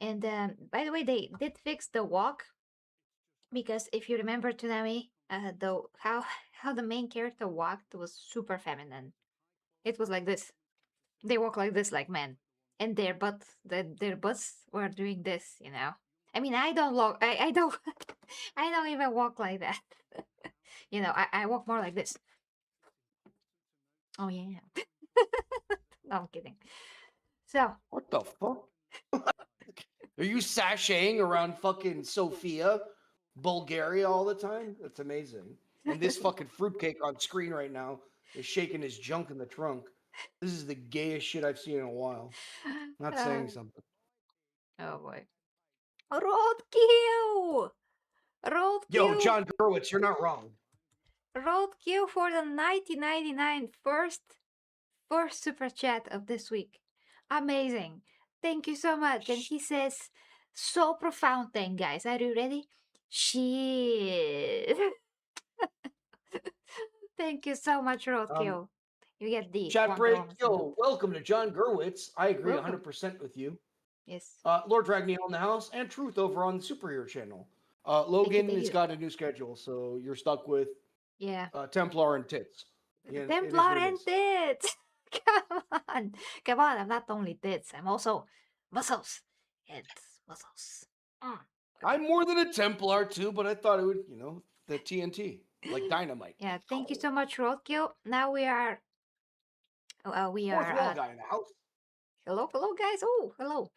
And by the way, they did fix the walk because if you remember, Tsunami, the how the main character walked was super feminine. It was like this. They walk like this, like men, and their butts were doing this. I mean, I don't walk. I don't. I don't even walk like that. I walk more like this. Oh yeah. No, I'm kidding. So What the fuck? Are you sashaying around fucking Sofia, Bulgaria all the time? That's amazing. And this fucking fruitcake on screen right now is shaking his junk in the trunk. This is the gayest shit I've seen in a while. Not uh, saying something. oh boy. Roadkill! Yo, Roadkill! John Gurwitz, you're not wrong. Roadkill for the 1999 first super chat of this week. Amazing. Thank you so much. And he says, so profound thing, guys. Are you ready? Shit. Thank you so much, Um, Roadkill. You get the Chat Wonder break. Woman symbol. Yo, welcome to John Gurwitz. I agree Welcome. 100% with you. Yes. Lord Ragniel in the house and Truth over on the Superhero channel. Thank you, Logan thank has you. got a new schedule, so you're stuck with Yeah. Templar and Tits. Yeah, it is Templar what it and is. tits. Come on. Come on. I'm not only tits, I'm also muscles and muscles. Mm. I'm more than a Templar too, but I thought it would, the TNT, like dynamite. Yeah, thank you so much, Roadkill. Now we are Fourth wall guy in the house. hello guys. Oh, hello.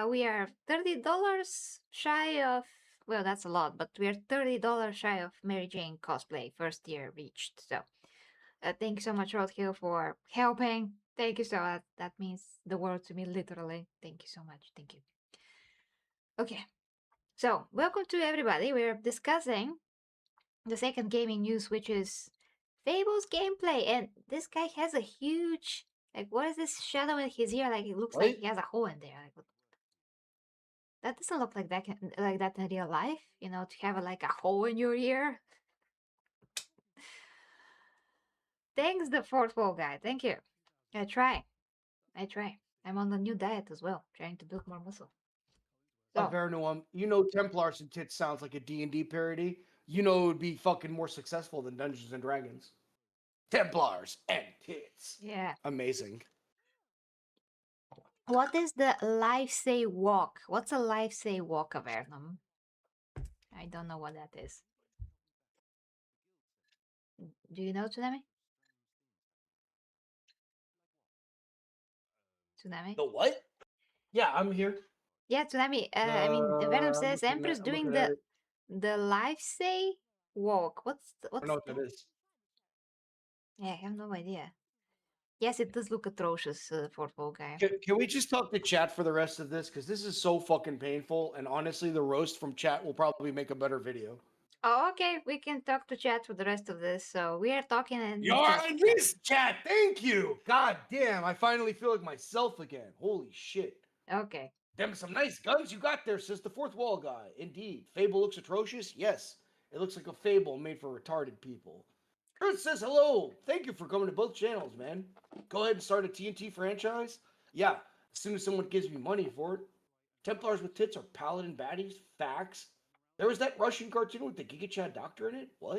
We are $30 shy of, well, that's a lot, but we are $30 shy of Mary Jane cosplay first year reached. So thank you so much, Roadkill, for helping. Thank you so much. That means the world to me, literally. Thank you so much. Thank you. Okay, so welcome to everybody. We're discussing the second gaming news, which is Fable's gameplay. And this guy has a huge, like, what is this shadow in his ear? Like, it looks like What? he has a hole in there. Like, that doesn't look like that in real life. To have like a hole in your ear. Thanks, the fourth wall guy. Thank you. I try. I try. I'm on a new diet as well, trying to build more muscle. So, Verunuum, Templars and Tits sounds like a D&D parody. It would be fucking more successful than Dungeons and Dragons. Templars and Tits. yeah. Amazing. What is the life say walk? What's a life say walk, Avernum? I don't know what that is. Do you know, Tsunami? Tsunami? The what? Yeah, I'm here. Yeah, Tsunami. I mean, Venom I'm says Empress doing looking at it. the life say walk. I don't know what that is. Yeah, I have no idea. Yes, it does look atrocious, fourth wall guy. Can we just talk to chat for the rest of this? Because this is so fucking painful. And honestly, the roast from chat will probably make a better video. Oh, okay. We can talk to chat for the rest of this. So we are talking and You're on this chat. Thank you. God damn. I finally feel like myself again. Holy shit. Okay. Them some nice guns you got there, says the fourth wall guy. Indeed. Fable looks atrocious? Yes. It looks like a fable made for retarded people. Kurt says hello. Thank you for coming to both channels, man. Go ahead and start a TNT franchise. Yeah, as soon as someone gives me money for it. Templars with tits are paladin baddies. Facts. There was that Russian cartoon with the Giga Chad doctor in it. What?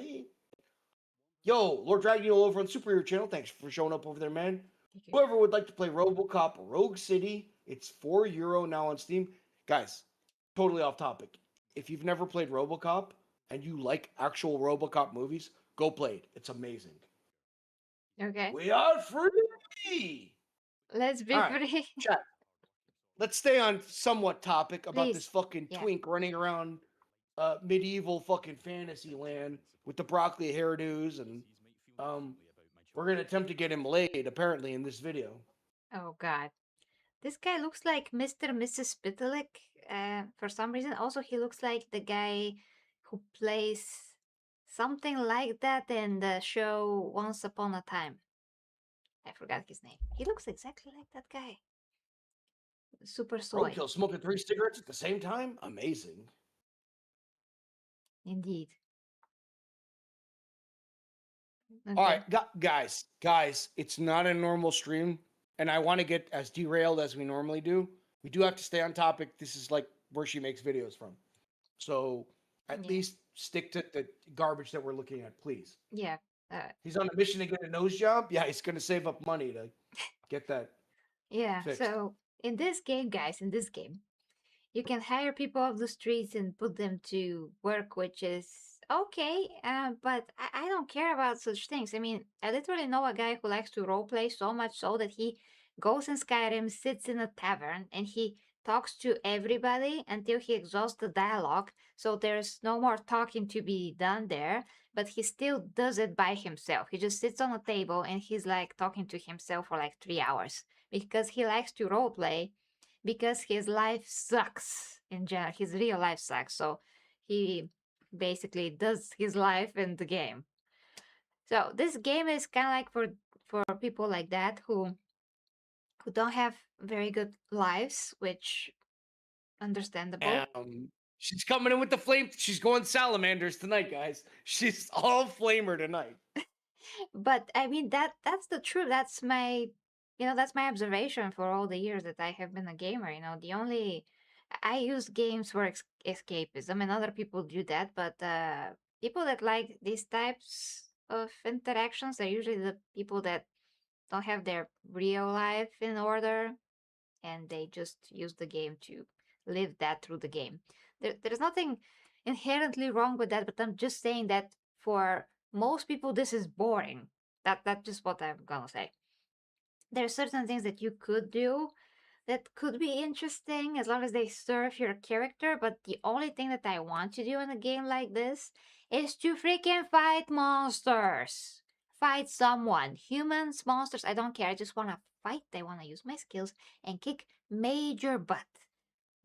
Yo, Lord Dragon over on Superhero Channel. Thanks for showing up over there, man. Okay. Whoever would like to play RoboCop Rogue City, it's €4 now on Steam. Guys, totally off topic. If you've never played RoboCop and you like actual RoboCop movies, go play it. It's amazing. Okay. We are free. Let's All be right, free. chat. Let's stay on somewhat topic about this Please. fucking Yeah. twink running around medieval fucking fantasy land with the broccoli hairdos, and we're gonna attempt to get him laid apparently in this video. Oh God. This guy looks like Mr. and Mrs. Spitalik. For some reason, also he looks like the guy who plays something like that in the show Once Upon a Time. I forgot his name. He looks exactly like that guy. Super soy. Roadkill smoking 3 cigarettes at the same time? Amazing. Indeed. All Okay. right, guys, it's not a normal stream, and I want to get as derailed as we normally do. We do have to stay on topic. This is like where she makes videos from. So at Yeah. least stick to the garbage that we're looking at, please. Yeah. He's on a mission to get a nose job. Yeah, he's going to save up money to get that Yeah. fixed. So in this game, guys, in this game, you can hire people off the streets and put them to work, which is okay. But I don't care about such things. I mean, I literally know a guy who likes to roleplay so much so that he goes in Skyrim, sits in a tavern, and he talks to everybody until he exhausts the dialogue. So there's no more talking to be done there, but he still does it by himself. He just sits on a table and he's like talking to himself for like 3 hours because he likes to roleplay because his life sucks in general. His real life sucks. So he basically does his life in the game. So this game is kind of like for people like that who don't have very good lives, which understandable. She's coming in with the flame. She's going salamanders tonight, guys. She's all flamer tonight. But I mean that's the truth. That's my that's my observation for all the years that I have been a gamer. The only I use games for escapism, and other people do that. But people that like these types of interactions are usually the people that don't have their real life in order, and they just use the game to live that through the game. There's nothing inherently wrong with that, but I'm just saying that for most people, this is boring. That's just what I'm gonna say. There are certain things that you could do that could be interesting as long as they serve your character, but the only thing that I want to do in a game like this is to freaking fight monsters. Fight someone. Humans, monsters, I don't care. I just want to fight. I want to use my skills and kick major butt.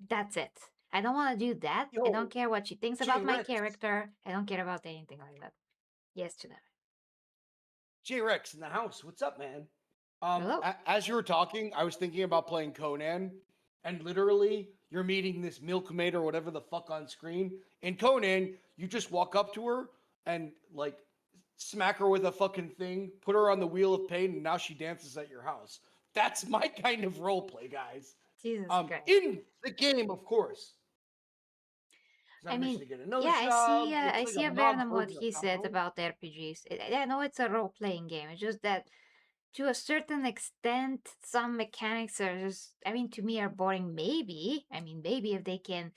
That's it. I don't want to do that. I Yo, don't care what she thinks about my J-Rex. character. I don't care about anything like that. Yes, to them. J-Rex in the house. What's up, man? Hello. As you were talking, I was thinking about playing Conan, and literally, you're meeting this milkmaid or whatever the fuck on screen. In Conan, you just walk up to her and like smack her with a fucking thing, put her on the wheel of pain, and now she dances at your house. That's my kind of role play, guys. Jesus Christ. In the game, of course. I mean, To get a nose yeah, I job. see. Looks I like see a a mob Vernon what version of he said Combo. about RPGs. I know it's a role-playing game. It's just that to a certain extent, some mechanics are just, I mean, to me, are boring. Maybe, I mean, maybe if they can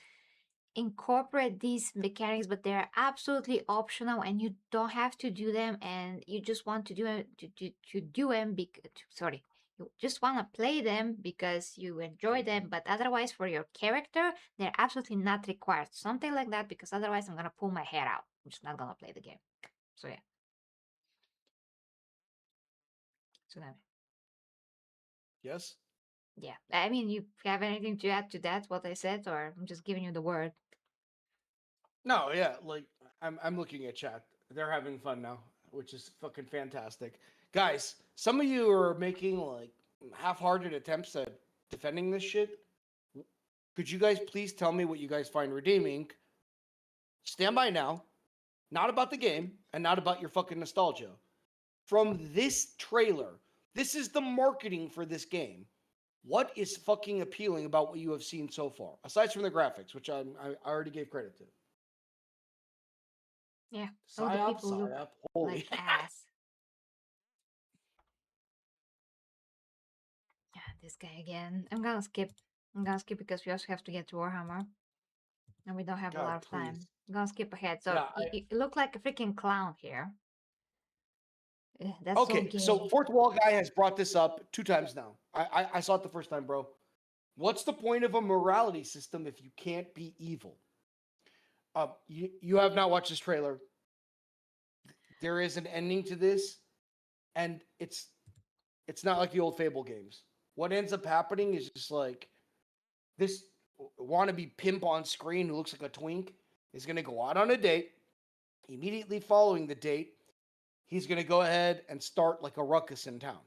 incorporate these mechanics, but they're absolutely optional, and you don't have to do them, and you just want to do it to do them. Sorry, you just want to play them because you enjoy them, but otherwise, for your character, they're absolutely not required. Something like that, because otherwise, I'm gonna pull my hair out. I'm just not gonna play the game. So yeah. So that. Yes. Yeah, I mean, you have anything to add to that, what I said, or I'm just giving you the word? No, yeah, like I'm looking at chat. They're having fun now, which is fucking fantastic. Guys, some of you are making like half-hearted attempts at defending this shit. Could you guys please tell me what you guys find redeeming? Stand by now. Not about the game and not about your fucking nostalgia. From this trailer, this is the marketing for this game. What is fucking appealing about what you have seen so far, aside from the graphics, which I already gave credit to? Yeah, all the Psyop, people look psyop. Holy. like ass. Yeah, this guy again. I'm gonna skip. I'm gonna skip because we also have to get to Warhammer, and we don't have a God, lot of please. time. I'm gonna skip ahead. So Yeah. you look like a freaking clown here. That's so Okay, so gay. fourth wall guy has brought this up 2 times now. I saw it the first time, bro. What's the point of a morality system if you can't be evil? You have not watched this trailer. There is an ending to this, and it's not like the old Fable games. What ends up happening is just like this wannabe pimp on screen who looks like a twink is going to go out on a date. Immediately following the date, he's going to go ahead and start like a ruckus in town.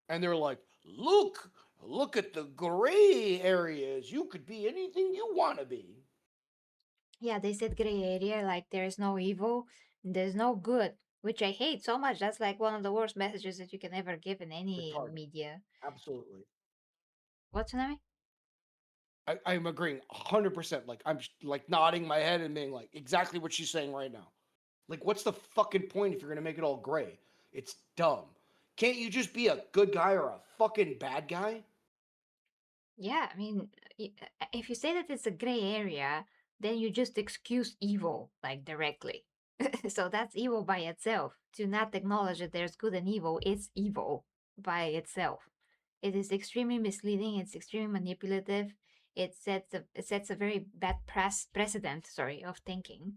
And they're like, look at the gray areas. You could be anything you want to be. Yeah, they said gray area, like there's no evil, there's no good, which I hate so much. That's like one of the worst messages that you can ever give in any Retarded. media. Absolutely. What's your name? I'm agreeing 100%. Like, I'm like nodding my head and being like, exactly what she's saying right now. Like, what's the fucking point if you're going to make it all gray? It's dumb. Can't you just be a good guy or a fucking bad guy? Yeah, I mean, if you say that it's a gray area, then you just excuse evil, like directly. So that's evil by itself. To not acknowledge that there's good and evil is evil by itself. It is extremely misleading. It's extremely manipulative. It sets a very bad precedent, sorry, of thinking.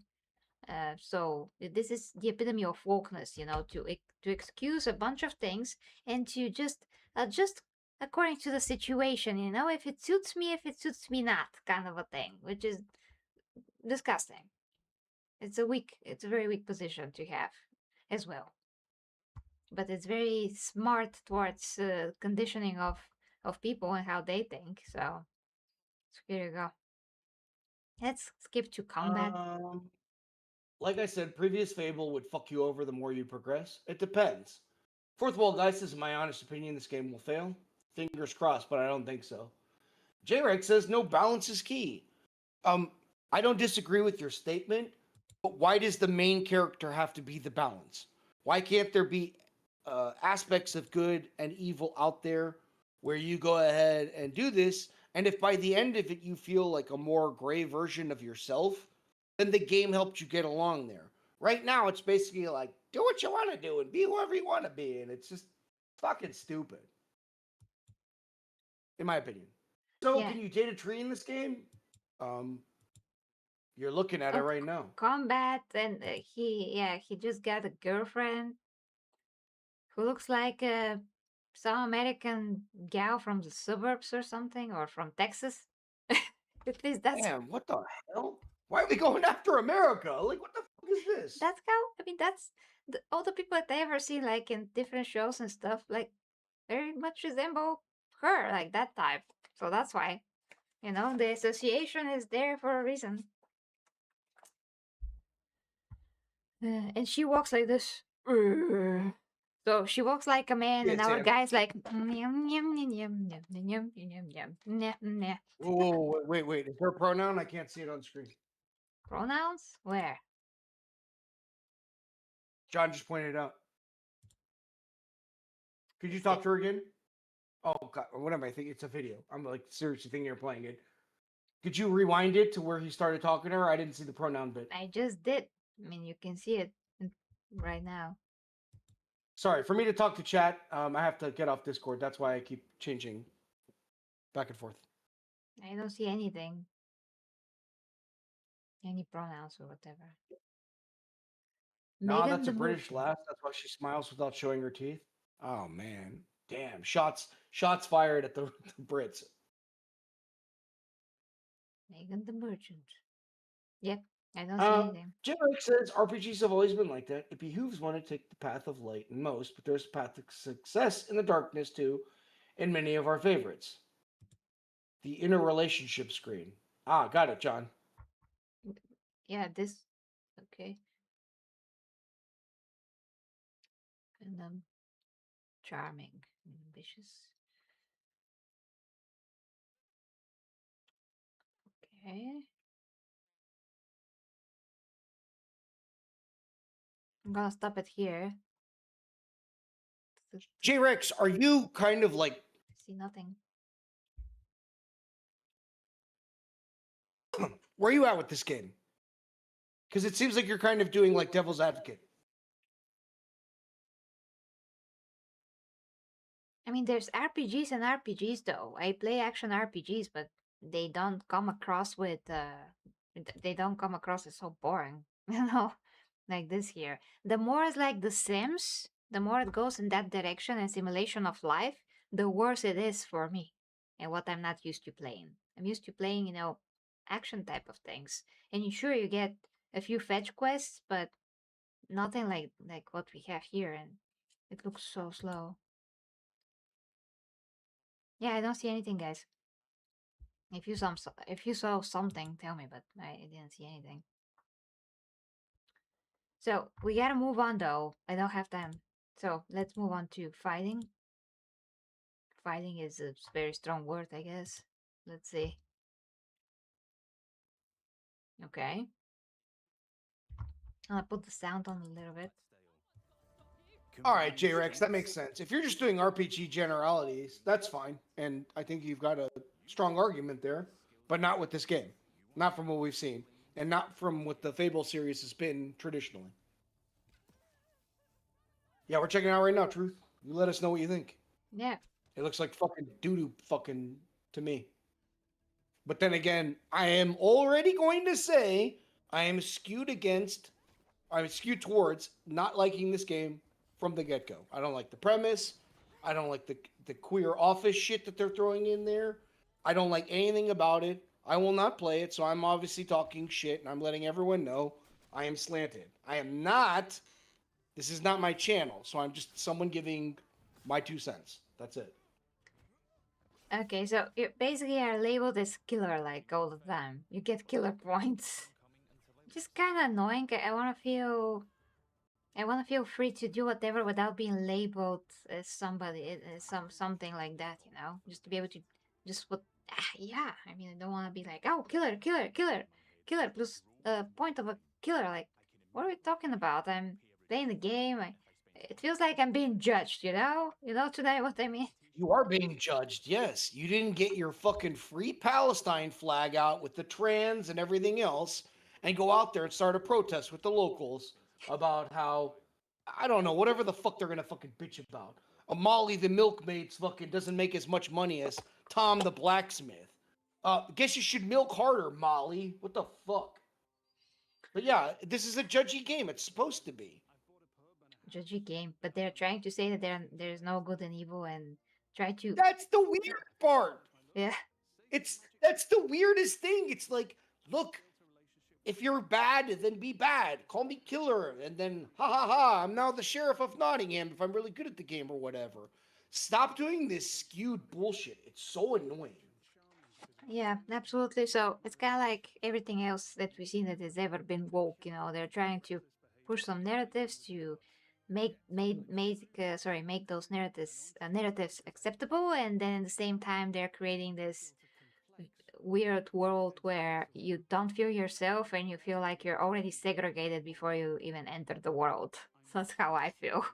So this is the epitome of wokeness, to excuse a bunch of things and to just adjust according to the situation, if it suits me, if it suits me not, kind of a thing, which is disgusting. It's a very weak position to have as well. But it's very smart towards conditioning of people and how they think. So here you go. Let's skip to combat. Like I said, previous Fable would fuck you over the more you progress. It depends. Fourth Wall Dice is my honest opinion. This game will fail. Fingers crossed, but I don't think so. J-Rex says no balance is key. Um, I don't disagree with your statement, but why does the main character have to be the balance? Why can't there be aspects of good and evil out there where you go ahead and do this? And if by the end of it you feel like a more gray version of yourself, then the game helped you get along there. Right now, it's basically like do what you want to do and be whoever you want to be, and it's just fucking stupid, in my opinion. So, Yeah. can you date a tree in this game? Um, you're looking at it right now. Combat, and he just got a girlfriend who looks like some American gal from the suburbs or something, or from Texas. At least Damn, what the hell? Why are we going after America? Like, what the fuck is this? that's how, I mean, that's all the people that I ever see, like in different shows and stuff, like very much resemble her, like that type. So that's why, the association is there for a reason. And she walks like this. So she walks like a man, Yeah, and our Sam. guy's like, "Nyam, nyam, nyam, nyam, nyam, nyam, nyam, nyam, nyam, nyam." Whoa, wait. Is there a pronoun? I can't see it on screen. Pronouns? Where? John just pointed it out. Could you Let's talk see. to her again? Oh, God. What am I thinking? It's a video. I'm like seriously thinking you're playing it. Could you rewind it to where he started talking to her? I didn't see the pronoun bit. I just did. I mean, you can see it right now. Sorry, for me to talk to chat, I have to get off Discord. That's why I keep changing back and forth. I don't see anything. Any pronouns or whatever. No, Megan that's the a British Merchant. laugh. That's why she smiles without showing her teeth. Oh man, damn! Shots fired at the Brits. Megan the Merchant. Yep, I don't see anything. Jim Rick says RPGs have always been like that. It behooves one to take the path of light in most, but there's a path of success in the darkness too, in many of our favorites. The interrelationship screen. Ah, got it, John. Yeah, this. Okay. And charming, ambitious. Okay. I'm gonna stop it here. J Rex, are you kind of like See nothing. where are you at with this game? Because it seems like you're kind of doing like devil's advocate. I mean, there's RPGs and RPGs though. I play action RPGs, but they don't come across with they don't come across as so boring, you know, like this here. The more it's like The Sims, the more it goes in that direction and simulation of life, the worse it is for me and what I'm not used to playing. I'm used to playing, action type of things. And sure, you get a few fetch quests, but nothing like what we have here, and it looks so slow. Yeah, I don't see anything, guys. If you saw something, tell me, but I didn't see anything. So we gotta move on though. I don't have time. So let's move on to fighting. Fighting is a very strong word, I guess. Let's see. Okay. I'll put the sound on a little bit. All right, J Rex, that makes sense. If you're just doing RPG generalities, that's fine. And I think you've got a strong argument there, but not with this game. Not from what we've seen. And not from what the Fable series has been traditionally. Yeah, we're checking it out right now, Truth. You let us know what you think. Yeah. It looks like fucking doo-doo fucking to me. But then again, I am already going to say I'm skewed towards not liking this game from the get-go. I don't like the premise. I don't like the queer office shit that they're throwing in there. I don't like anything about it. I will not play it, so I'm obviously talking shit and I'm letting everyone know I am slanted. I am not. This is not my channel, so I'm just someone giving my 2 cents. That's it. Okay, so you basically are labeled as killer like all the time. You get killer points. Just kind of annoying. I want to feel free to do whatever without being labeled as somebody, as something like that. Just to be able to, just what, yeah. I mean, I don't want to be like, oh, killer, killer, killer, killer plus point of a killer. Like, what are we talking about? I'm playing the game. It feels like I'm being judged. Today what I mean. You are being judged, yes. You didn't get your fucking free Palestine flag out with the trans and everything else and go out there and start a protest with the locals about how, I don't know, whatever the fuck they're gonna fucking bitch about. Molly the milkmaid's fucking doesn't make as much money as Tom the blacksmith. Guess you should milk harder, Molly. What the fuck? But yeah, this is a judgy game. It's supposed to be. Judgy game, but they're trying to say that there's no good and evil and try to, That's the weird part. yeah. That's the weirdest thing. It's like, look, if you're bad, then be bad. Call me killer, and then ha ha ha. I'm now the sheriff of Nottingham if I'm really good at the game or whatever. Stop doing this skewed bullshit. It's so annoying. Yeah, absolutely. So it's kind of like everything else that we've seen that has ever been woke. They're trying to push some narratives to make those narratives acceptable, and then at the same time they're creating this weird world where you don't feel yourself and you feel like you're already segregated before you even enter the world. So that's how I feel.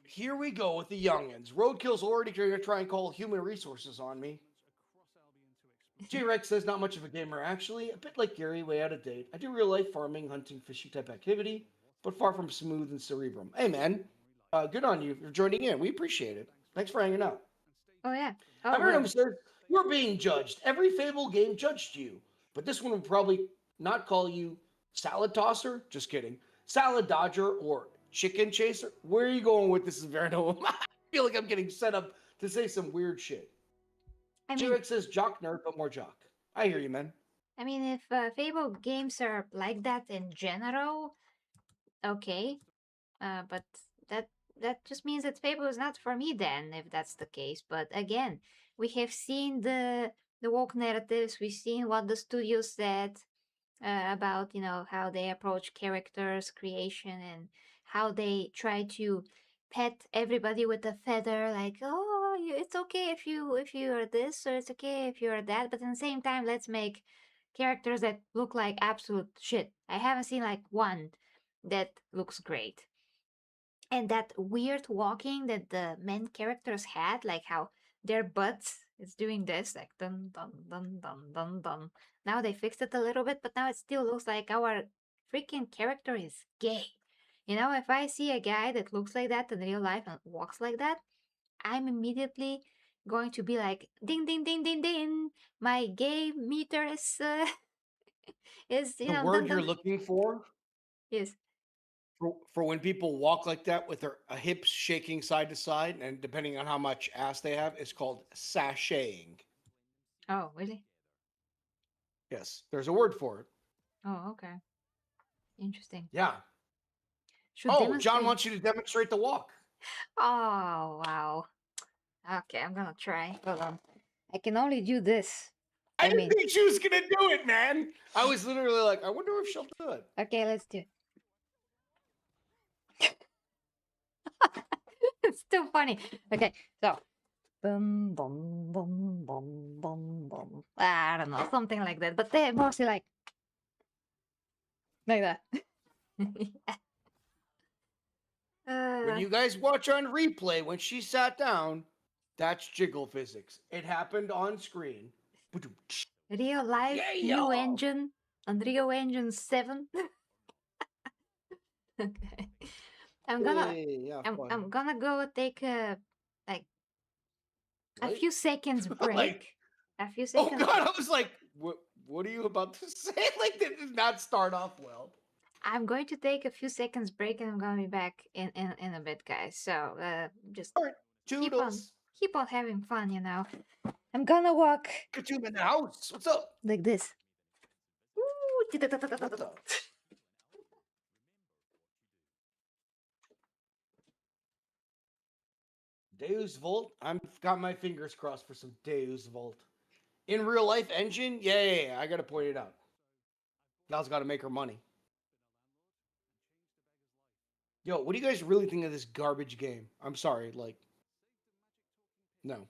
Here we go with the youngins. Roadkill's already going to try and call human resources on me. J Rex says not much of a gamer, actually. A bit like Gary, way out of date. I do real life farming, hunting, fishing type activity, but far from smooth and cerebrum. Hey, man. Good on you for joining in. We appreciate it. Thanks for hanging out. Oh yeah. I Oh heard him well. say, you're being judged. Every Fable game judged you. But this one would probably not call you salad tosser. Just kidding. Salad dodger or chicken chaser. Where are you going with this, Inverno? I feel like I'm getting set up to say some weird shit. I mean, J-Rex says jock nerd, but more jock. I hear you, man. if Fable games are like that in general, okay. But that that just means that Fable is not for me then, if that's the case. But again, we have seen the woke narratives. We've seen what the studio said about how they approach characters creation and how they try to pet everybody with a feather, like, oh, it's okay if you are this, or it's okay if you are that, but at the same time let's make characters that look like absolute shit. I haven't seen like one that looks great. And that weird walking that the main characters had, like how their butts is doing this, like dun dun dun dun dun dun. Now they fixed it a little bit, but now it still looks like our freaking character is gay. You know, if I see a guy that looks like that in real life and walks like that, I'm immediately going to be like, ding ding ding ding ding, my gay meter is The dun word you're dun. looking for Yes. for when people walk like that with their hips shaking side to side, and depending on how much ass they have, is called sashaying. Oh, really? Yes, there's a word for it. Oh, okay. Interesting. Yeah. Should Oh, John demonstrate. wants you to demonstrate the walk. Oh, wow. Okay, I'm gonna try. Hold on. I can only do this. I I didn't mean, think she was gonna do it, man. I was literally like, I wonder if she'll do it. okay, let's do it. It's too funny. Okay, so. Bum, bum, bum, bum, bum, bum. I don't know, something like that. But they're mostly like that. When uh, you guys watch on replay, when she sat down, that's jiggle physics. It happened on screen. real life Yeah. new engine, Unreal Engine 7. Okay. I'm gonna Yeah, fun. I'm gonna go take like a Right? few seconds break. Like, A few oh seconds. god, I was like, what are you about to say? Like, that did not start off well. I'm going to take a few seconds break and I'm gonna be back in a bit, guys. So just All right, keep on toodles. keep on having fun, you know. I'm gonna walk Katoom in the house. What's up? like this. What the? Deus Volt. I've got my fingers crossed for some Deus Volt. In real life engine? Yeah. I gotta point it out. Gal's gotta make her money. Yo, what do you guys really think of this garbage game? I'm sorry, like, no.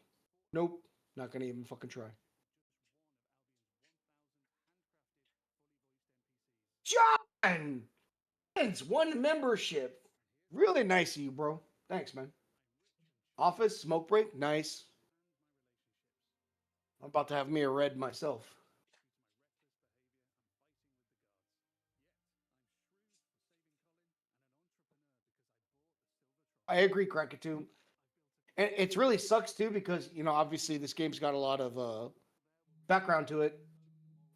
Nope. Not gonna even fucking try. John! It's one membership. Really nice of you, bro. Thanks, man. Office, smoke break, nice. I'm about to have me a red myself. I agree, Krakatoon. And it's really sucks too because, obviously this game's got a lot of background to it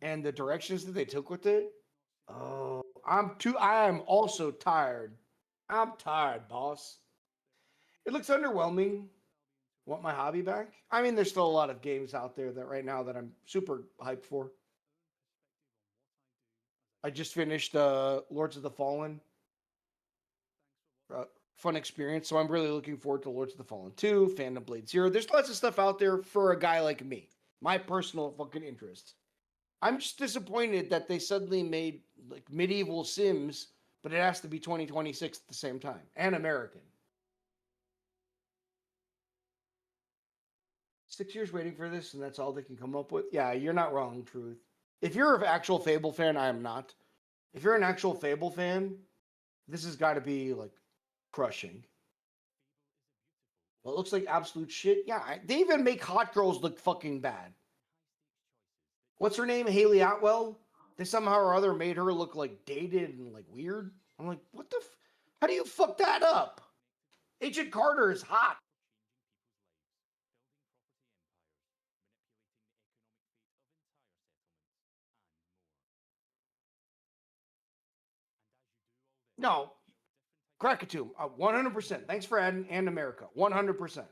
and the directions that they took with it. Oh, I am also tired. I'm tired, boss. It looks underwhelming. Want my hobby back? I mean, there's still a lot of games out there that right now that I'm super hyped for. I just finished Lords of the Fallen. Fun experience. So I'm really looking forward to Lords of the Fallen 2, Phantom Blade Zero. There's lots of stuff out there for a guy like me. My personal fucking interests. I'm just disappointed that they suddenly made like medieval Sims, but it has to be 2026 at the same time and American. 6 years waiting for this, and that's all they can come up with. Yeah, you're not wrong, Truth. If you're an actual Fable fan, I am not. If you're an actual Fable fan, this has got to be like crushing. Well, it looks like absolute shit. Yeah, they even make hot girls look fucking bad. What's her name? Haley Atwell. They somehow or other made her look like dated and like weird. I'm like, what the? How do you fuck that up? Agent Carter is hot. No, Krakatoon, 100%. Thanks for adding and America, 100%.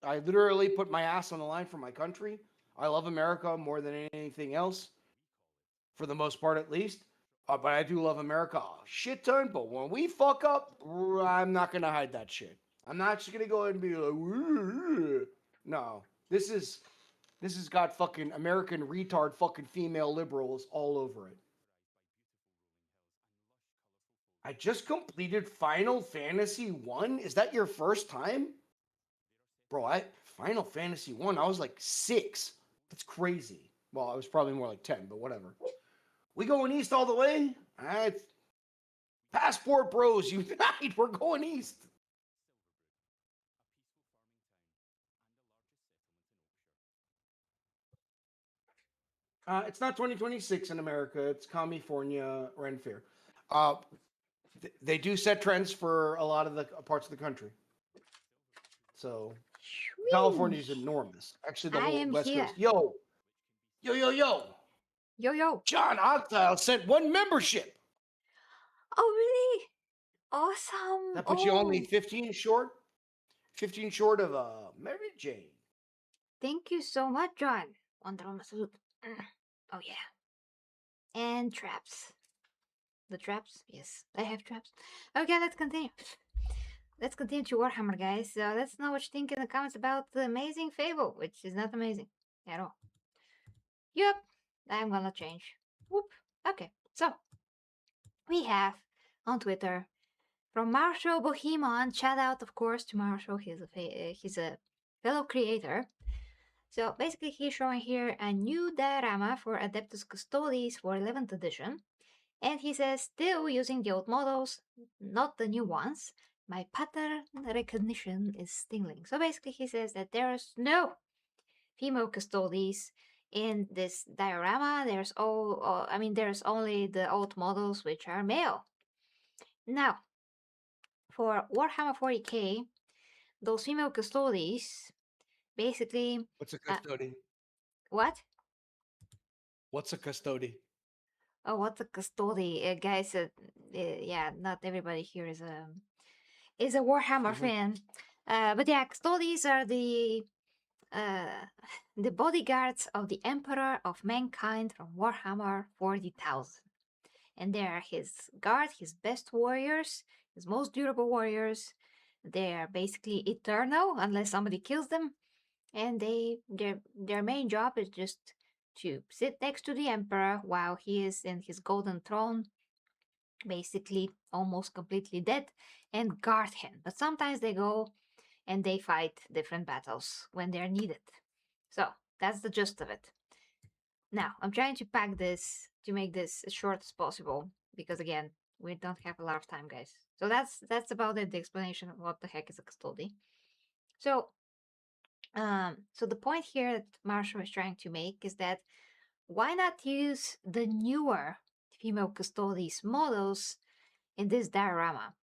I literally put my ass on the line for my country. I love America more than anything else, for the most part, at least. But I do love America a shit ton. But when we fuck up, I'm not gonna hide that shit. I'm not just gonna go ahead and be like, "Woo." No, this has got fucking American retard fucking female liberals all over it. I just completed Final Fantasy 1. Is that your first time? Bro, Final Fantasy 1, I was like 6. That's crazy. Well, I was probably more like 10, but whatever. We going east all the way? All right. Passport bros, unite. We're going east. It's not 2026 in America. It's California Ren Fair. They do set trends for a lot of the parts of the country. So California is Sweet. enormous. Actually, the I whole am West here. Coast. Yo, yo, yo, yo. Yo, yo. John Octile sent one membership. Oh, really? Awesome. That puts you only Oh, 15 short. 15 short of Mary Jane. thank you so much, John. Wonder Woman salute. Oh, yeah. And traps. The traps? Yes, I have traps. Okay, let's continue. Let's continue to Warhammer, guys. So let's know what you think in the comments about the amazing Fable, which is not amazing at all. Yep, I'm gonna change. Whoop. Okay, so we have on Twitter from Marshall Bohemon. Shout out, of course, to Marshall. He's a fellow creator. So basically, he's showing here a new diorama for Adeptus Custodes for 11th edition. And he says, still using the old models, not the new ones. My pattern recognition is stinging. So basically, he says that there's no female custodes in this diorama. There's only the old models which are male. Now, for Warhammer 40k, those female custodes basically. What's a Uh, custody? what? What's a custody? Oh, what's a custody, guys? Yeah, not everybody here is a Warhammer fan. But yeah, custodies are uh, the bodyguards of the Emperor of Mankind from Warhammer 40,000. And they are his guard, his best warriors, his most durable warriors. They are basically eternal unless somebody kills them. And their main job is just to sit next to the Emperor while he is in his golden throne, basically almost completely dead, and guard him. But sometimes they go and they fight different battles when they're needed. So that's the gist of it. Now, I'm trying to pack this to make this as short as possible because again, we don't have a lot of time, guys. So that's about it, the explanation of what the heck is a custody. So so the point here that Marshall is trying to make is that why not use the newer female custodies models in this diorama?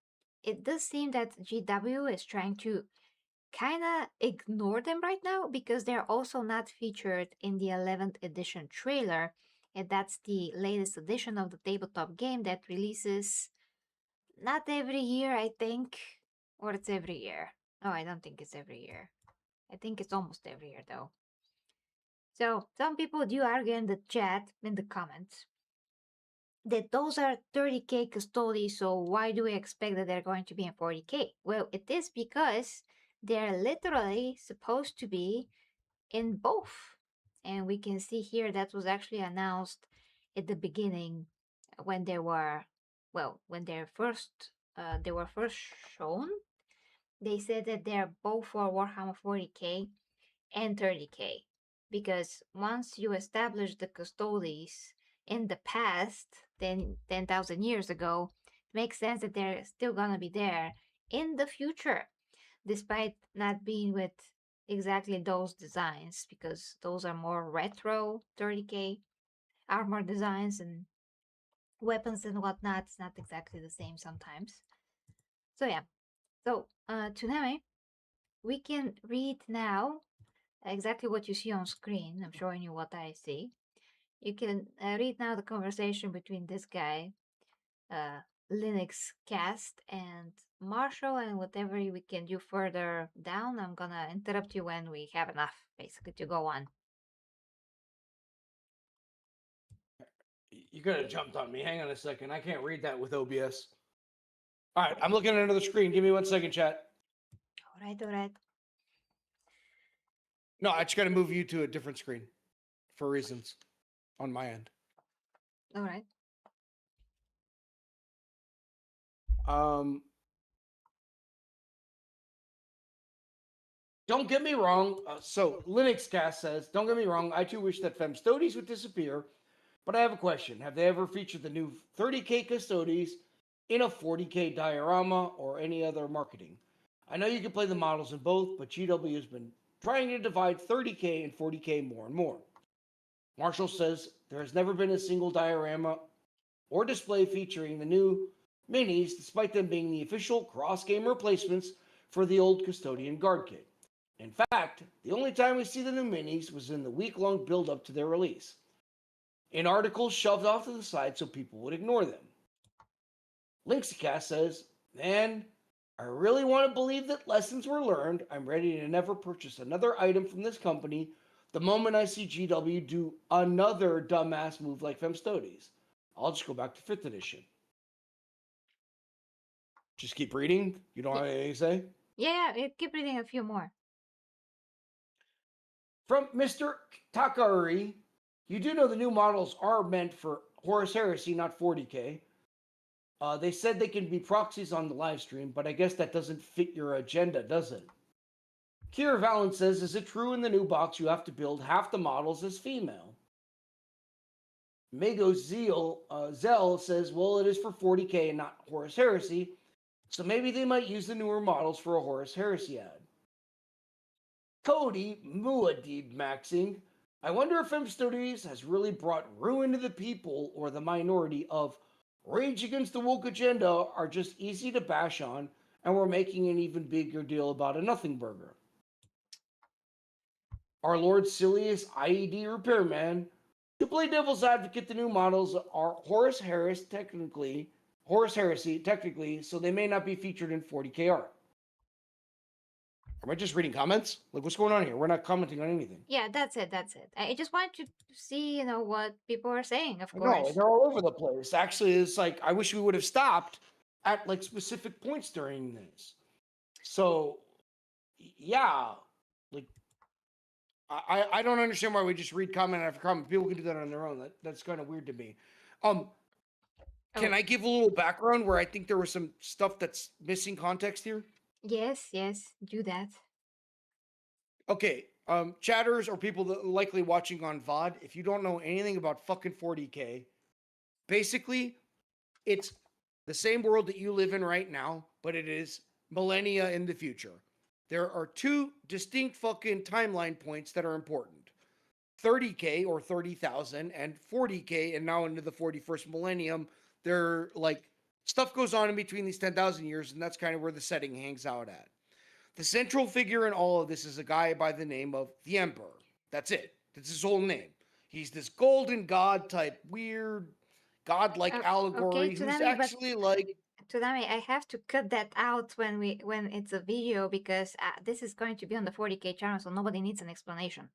It does seem that GW is trying to kind of ignore them right now because they're also not featured in the 11th edition trailer, and that's the latest edition of the tabletop game that releases not every year, I think, or it's every year. Oh, I don't think it's every year. I think it's almost every year though. So some people do argue in the chat, in the comments, that those are 30k custodies, so why do we expect that they're going to be in 40k? Well, it is because they're literally supposed to be in both. And we can see here that was actually announced at the beginning when they were first shown. They said that they're both for Warhammer 40k and 30k because once you establish the custodies in the past, then 10,000 years ago, it makes sense that they're still gonna be there in the future, despite not being with exactly those designs because those are more retro 30k armor designs and weapons and whatnot. It's not exactly the same sometimes. So yeah. So Tsunami, we can read now exactly what you see on screen. I'm showing you what I see. You can read now the conversation between this guy, uh, Linux Cast, and Marshall, and whatever we can do further down. I'm gonna interrupt you when we have enough, basically, to go on. You could have jumped on me. Hang on a second. I can't read that with OBS. All right, I'm looking at another screen. Give me 1 second, chat. All right, all right. No, I just got to move you to a different screen for reasons on my end. All right. Don't get me wrong. So Linux Cast says, don't get me wrong. I too wish that Femstodes would disappear, But I have a question. Have they ever featured the new 30K Custodes in a 40K diorama or any other marketing? I know you can play the models in both, but GW has been trying to divide 30K and 40K more and more. Marshall says there has never been a single diorama or display featuring the new minis, despite them being the official cross-game replacements for the old Custodian Guard kit. In fact, the only time we see the new minis was in the week-long build-up to their release, in articles shoved off to the side so people would ignore them. Linksicast says, man, I really want to believe that lessons were learned. I'm ready to never purchase another item from this company the moment I see GW do another dumbass move like Femstodes. I'll just go back to 5th edition. Just keep reading? You don't have anything to say? Yeah, keep reading a few more. From Mr. Takari, you do know the new models are meant for Horus Heresy, not 40K. They said they can be proxies on the live stream, but I guess that doesn't fit your agenda, does it? Kira Valen says, is it true in the new box you have to build half the models as female? Mago Zell says, well, it is for 40K and not Horus Heresy, so maybe they might use the newer models for a Horus Heresy ad. Cody Muad'Dib maxing, I wonder if M Studios has really brought ruin to the people or the minority of Rage Against the Woke agenda are just easy to bash on, and we're making an even bigger deal about a nothing burger. Our Lord Silius IED Repairman, to play devil's advocate, the new models are Horus Heresy technically, so they may not be featured in 40K art. Am I just reading comments? Like, what's going on here? We're not commenting on anything. Yeah, that's it. That's it. I just want you to see, what people are saying, of I know, course. they're all over the place. Actually, it's like, I wish we would have stopped at, like, specific points during this. So, yeah, like, I don't understand why we just read comment after comment. People can do that on their own. That's kind of weird to me. Can I give a little background where I think there was some stuff that's missing context here? Yes, do that. Okay, chatters or people that are likely watching on VOD, if you don't know anything about fucking 40K, basically, it's the same world that you live in right now, but it is millennia in the future. There are two distinct fucking timeline points that are important. 30K or 30,000 and 40K, and now into the 41st millennium. They're like, stuff goes on in between these 10,000 years, and that's kind of where the setting hangs out at. The central figure in all of this is a guy by the name of the Emperor. That's it. That's his whole name. He's this golden god type, weird, godlike allegory who's Tsunami, actually like. Tsunami, I have to cut that out when it's a video because this is going to be on the 40K channel, so nobody needs an explanation.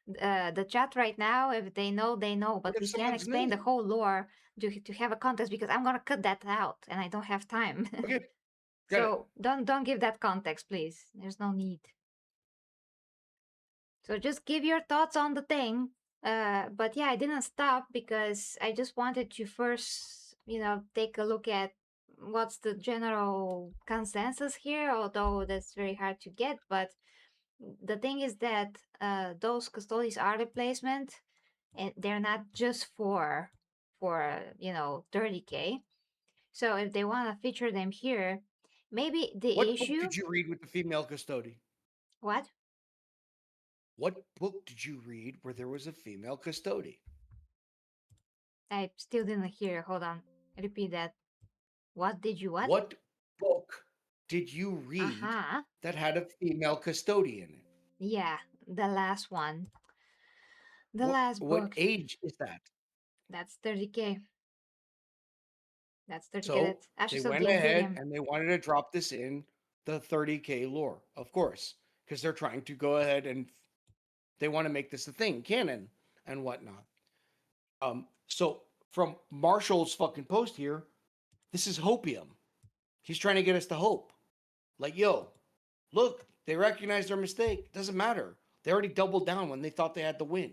The chat right now, if they know, they know, but we can't explain the whole lore to have a context because I'm gonna cut that out and I don't have time. Okay. So don't give that context, please. There's no need. So just give your thoughts on the thing. But yeah, I didn't stop because I just wanted to first, take a look at what's the general consensus here, although that's very hard to get. But the thing is that those custodies are replacement, and they're not just for 30K. So if they want to feature them here, maybe the What issue. book did you read with the female custody? What? What book did you read where there was a female custody? I still didn't hear. Hold on. Repeat that. What did you what? What book did you read that had a female custody in it? Yeah, the last one. The last book. What age is that? That's 30K. That's 30K. So that's they Ashes of went the ahead Imperium. and they wanted to drop this in the 30K lore, of course, because they're trying to go ahead and they want to make this a thing, canon and whatnot. So from Marshall's fucking post here, this is hopium. He's trying to get us to hope. Like, yo, look, they recognize their mistake. Doesn't matter. They already doubled down when they thought they had the win.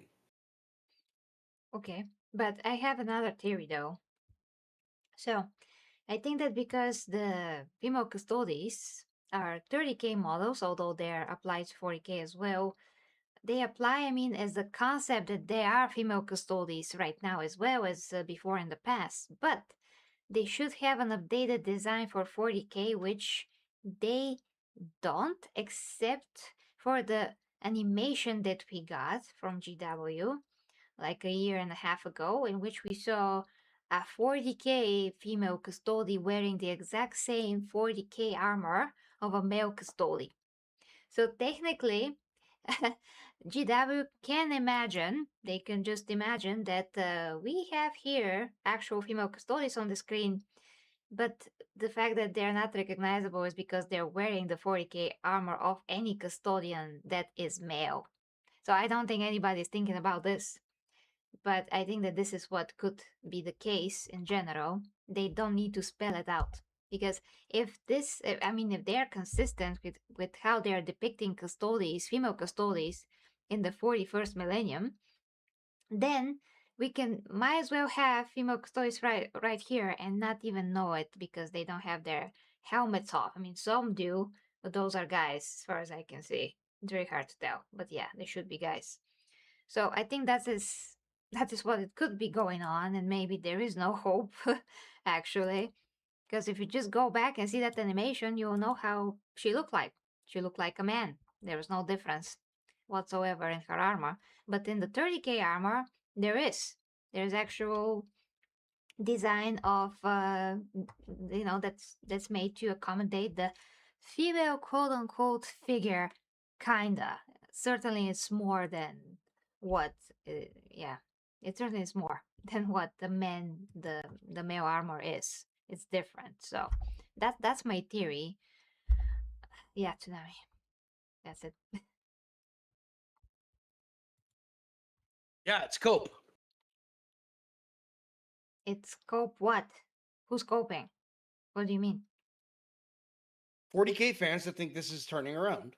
Okay, but I have another theory though. So I think that because the female custodies are 30K models, although they're applied to 40K as well, they apply, I mean, as a concept that there are female custodies right now as well as before in the past, but they should have an updated design for 40K, which they don't, except for the animation that we got from GW like a year and a half ago, in which we saw a 40K female custody wearing the exact same 40K armor of a male custody. So technically, GW can imagine, they can just imagine that we have here actual female custodies on the screen, but the fact that they're not recognizable is because they're wearing the 40K armor of any custodian that is male. So I don't think anybody's thinking about this, but I think that this is what could be the case in general. They don't need to spell it out, because if this, I mean, if they're consistent with how they're depicting custodies, female custodies in the 41st millennium, then we can might as well have female custodies right here and not even know it because they don't have their helmets off. I mean, some do, but those are guys as far as I can see. It's very hard to tell, but yeah, they should be guys. So I think that is what it could be going on, and maybe there is no hope, actually, because if you just go back and see that animation, you'll know how she looked like. She looked like a man. There was no difference whatsoever in her armor. But in the 30K armor, there is. There's actual design of that's made to accommodate the female quote unquote figure, kinda. Certainly it's more than what yeah, it certainly is more than what the male armor is. It's different. So that's my theory. Yeah, Tsunami. That's it. Yeah, it's Cope. It's scope what? Who's scoping? What do you mean? 40K fans that think this is turning around.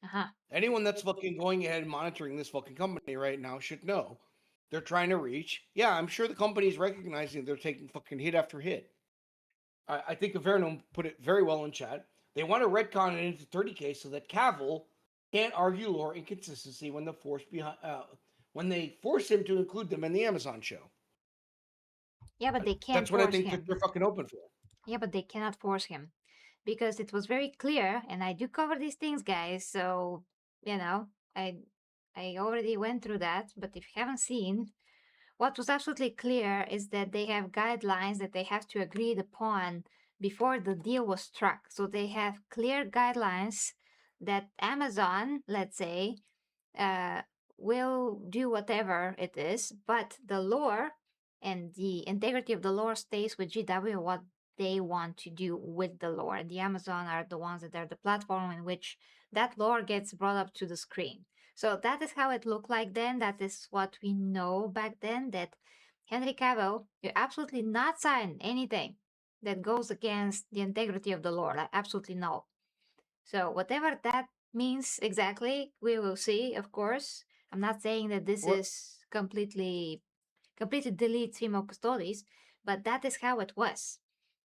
Uh-huh. Anyone that's fucking going ahead and monitoring this fucking company right now should know they're trying to reach. Yeah, I'm sure the company's recognizing they're taking fucking hit after hit. I think Averno put it very well in chat. They want to retcon it into 30K so that Cavill can't argue lore inconsistency when when they force him to include them in the Amazon show. Yeah, but they can't That's what I force think him. that they're fucking open for. Yeah, but they cannot force him because it was very clear, and I do cover these things, guys. So I already went through that. But if you haven't seen, what was absolutely clear is that they have guidelines that they have to agree upon before the deal was struck. So they have clear guidelines that Amazon, let's say, uh, will do whatever it is, but the lore and the integrity of the lore stays with GW, what they want to do with the lore. The Amazon are the ones that are the platform in which that lore gets brought up to the screen. So that is how it looked like then. That is what we know back then, that Henry Cavill, you absolutely not sign anything that goes against the integrity of the lore. Like, absolutely no. So whatever that means exactly, we will see, of course. I'm not saying that this What? is completely deletes female custodies, but that is how it was.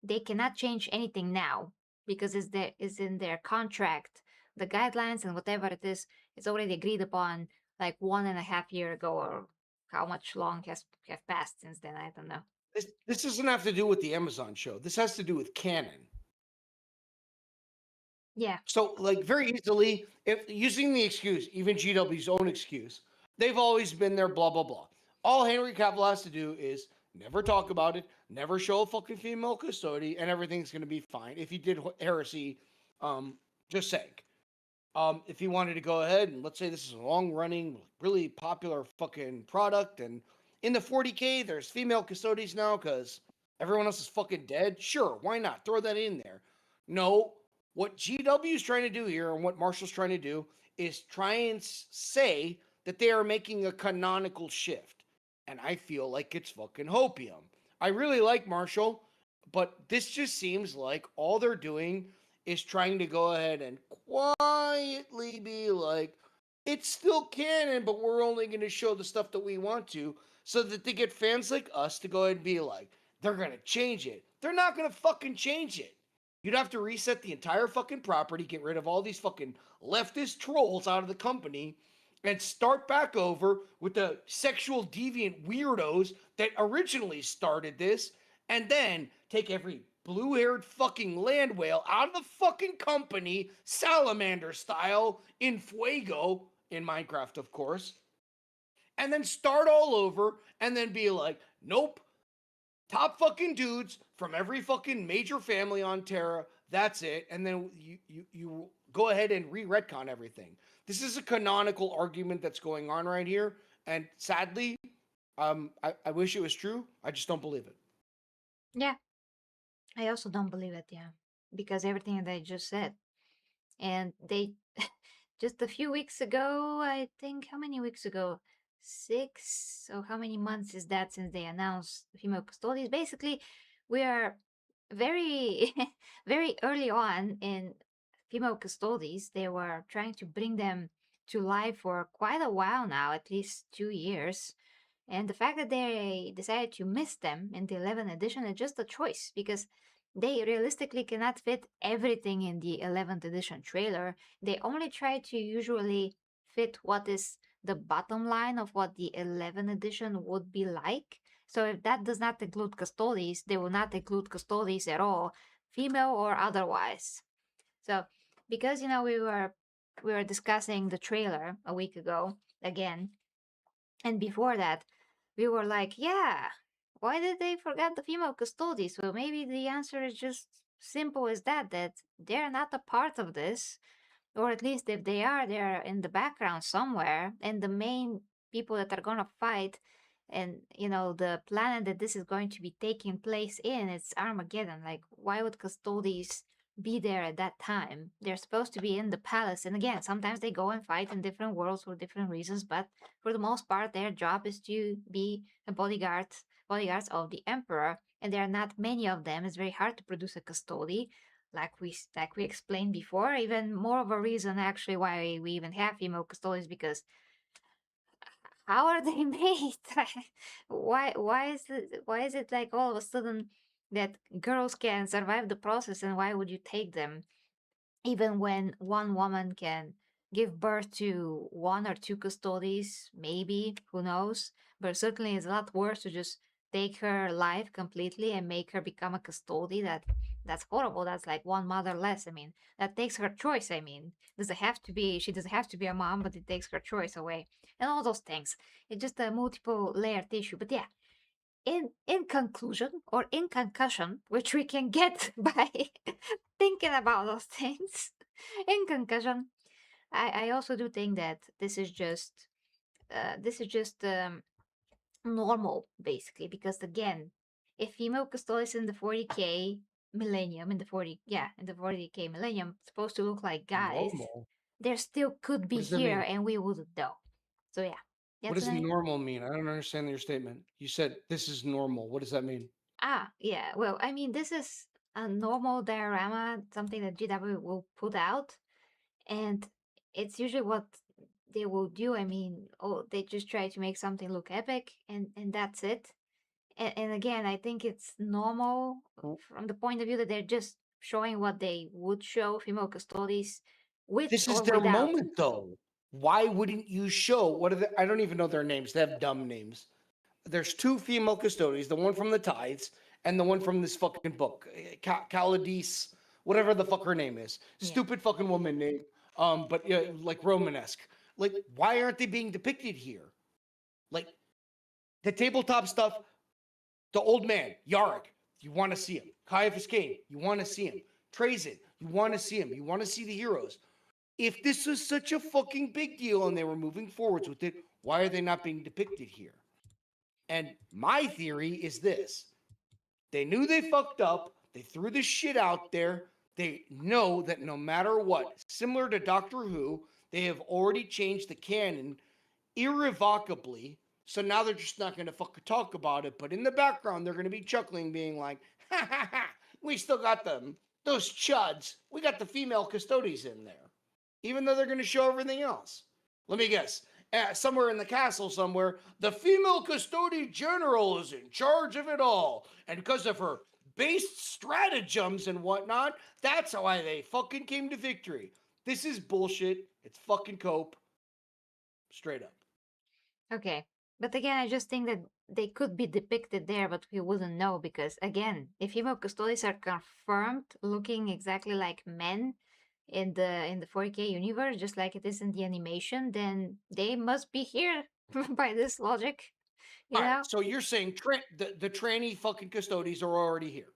They cannot change anything now because it's in their contract. The guidelines and whatever it is already agreed upon like 1.5 years ago, or how much long has have passed since then. I don't know. This doesn't have to do with the Amazon show. This has to do with canon. Yeah. So, like, very easily, if using the excuse, even GW's own excuse, they've always been there, blah, blah, blah. All Henry Cavill has to do is never talk about it, never show a fucking female custody, and everything's going to be fine. If he did heresy, just saying. If he wanted to go ahead and let's say this is a long running, really popular fucking product, and in the 40K, there's female custodies now because everyone else is fucking dead. Sure, why not? Throw that in there. No, what GW is trying to do here and what Marshall's trying to do is try and say that they are making a canonical shift. And I feel like it's fucking hopium. I really like Marshall, but this just seems like all they're doing is trying to go ahead and quietly be like, it's still canon, but we're only going to show the stuff that we want to, so that they get fans like us to go ahead and be like, they're going to change it. They're not going to fucking change it. You'd have to reset the entire fucking property, get rid of all these fucking leftist trolls out of the company, and start back over with the sexual deviant weirdos that originally started this, and then take every blue-haired fucking land whale out of the fucking company, salamander style, in Fuego, in Minecraft, of course, and then start all over, and then be like, nope, top fucking dudes from every fucking major family on Terra. That's it. And then you go ahead and re-retcon everything. This is a canonical argument that's going on right here, and sadly, I wish it was true. I just don't believe it. Yeah, I also don't believe it. Yeah, because everything that I just said, and they just a few weeks ago, I think, how many weeks ago? 6. So how many months is that since they announced female custodies? Basically, we are very, very early on in female custodies. They were trying to bring them to life for quite a while now, at least 2 years. And the fact that they decided to miss them in the 11th edition is just a choice because they realistically cannot fit everything in the 11th edition trailer. They only try to usually fit what is the bottom line of what the 11th edition would be like. So if that does not include custodies, they will not include custodies at all, female or otherwise. So because we were discussing the trailer a week ago again, and before that, we were like, yeah, why did they forget the female custodies? Well, maybe the answer is just simple as that they're not a part of this, or at least if they are, they're in the background somewhere, and the main people that are gonna fight and the planet that this is going to be taking place in, it's Armageddon. Like, why would custodies be there at that time? They're supposed to be in the palace, and again, sometimes they go and fight in different worlds for different reasons, but for the most part their job is to be a bodyguards of the emperor, and there are not many of them. It's very hard to produce a custody, like we explained before. Even more of a reason actually why we even have female custodians, because how are they made? Why is it like all of a sudden that girls can survive the process, and why would you take them even when one woman can give birth to one or two custodies, maybe, who knows? But certainly it's a lot worse to just take her life completely and make her become a custody. That's horrible. That's like one mother less. I mean, that takes her choice. I mean, she doesn't have to be a mom, but it takes her choice away. And all those things. It's just a multiple layered issue. But yeah, in conclusion, or in concussion, which we can get by thinking about those things. In concussion, I also do think that this is just normal, basically, because again, if female custodians in the 40k millennium, in the 40k millennium, supposed to look like guys, Normal. there still could be What does that here, mean? and we wouldn't know. So yeah, What that's does an normal mean? I don't understand your statement. You said this is normal. What does that mean? Yeah. Well, I mean, this is a normal diorama, something that GW will put out, and it's usually what they will do. I mean, they just try to make something look epic, and that's it. And again, I think it's normal from the point of view that they're just showing what they would show female custodies with This is or their without. moment, though. Why wouldn't you show? What are they? I don't even know their names. They have dumb names. There's two female custodians, the one from the tithes and the one from this fucking book, Caladice, whatever the fuck her name is. Yeah. Stupid fucking woman name, but yeah, like Romanesque. Like, why aren't they being depicted here? Like, the tabletop stuff, the old man, Yarick, you want to see him. Caiaphas Cain, you want to see him. Trazyn, you want to see him. You want to see the heroes. If this was such a fucking big deal and they were moving forwards with it, why are they not being depicted here? And my theory is this: they knew they fucked up, they threw this shit out there. They know that no matter what, similar to Doctor Who, they have already changed the canon irrevocably. So now they're just not going to fucking talk about it. But in the background, they're going to be chuckling, being like, ha ha ha, we still got them. Those chuds. We got the female custodians in there. Even though they're going to show everything else. Let me guess. Somewhere in the castle somewhere, the female custodian general is in charge of it all. And because of her base stratagems and whatnot, that's why they fucking came to victory. This is bullshit. It's fucking cope. straight up. Okay. But again, I just think that they could be depicted there, but we wouldn't know because, again, if female custodians are confirmed looking exactly like men in the 4K universe, just like it is in the animation, then they must be here by this logic, you All right, know? so you're saying the tranny fucking custodians are already here.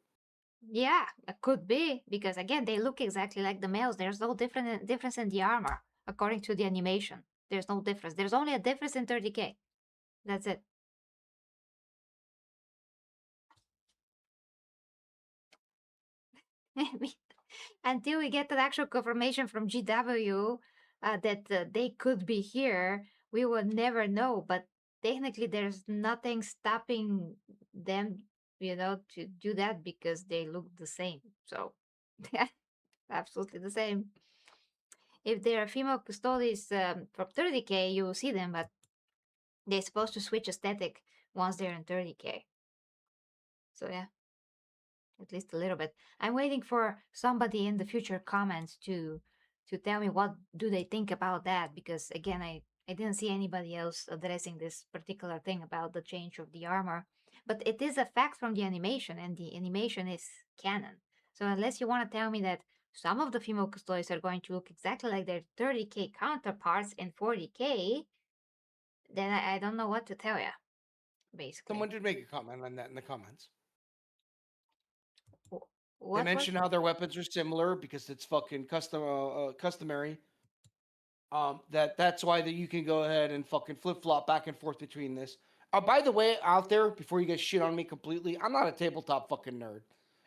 Yeah, it could be because again, they look exactly like the males. There's no difference in the armor according to the animation. There's no difference. There's only a difference in 30K. That's it. Until we get the actual confirmation from GW that they could be here, we would never know. But technically, there's nothing stopping them, to do that because they look the same. So, yeah, absolutely the same. If they're female custodies from 30K, you will see them, but they're supposed to switch aesthetic once they're in 30K. So, yeah. At least a little bit. I'm waiting for somebody in the future comments to tell me what do they think about that because again I didn't see anybody else addressing this particular thing about the change of the armor. But it is a fact from the animation and the animation is canon. So unless you want to tell me that some of the female custodians are going to look exactly like their 30K counterparts in 40K, then I don't know what to tell you, basically. Someone did make a comment on that in the comments. They What was mentioned how their weapons are similar because it's fucking customary. That's why that you can go ahead and fucking flip flop back and forth between this. By the way, out there before you guys shit on me completely, I'm not a tabletop fucking nerd.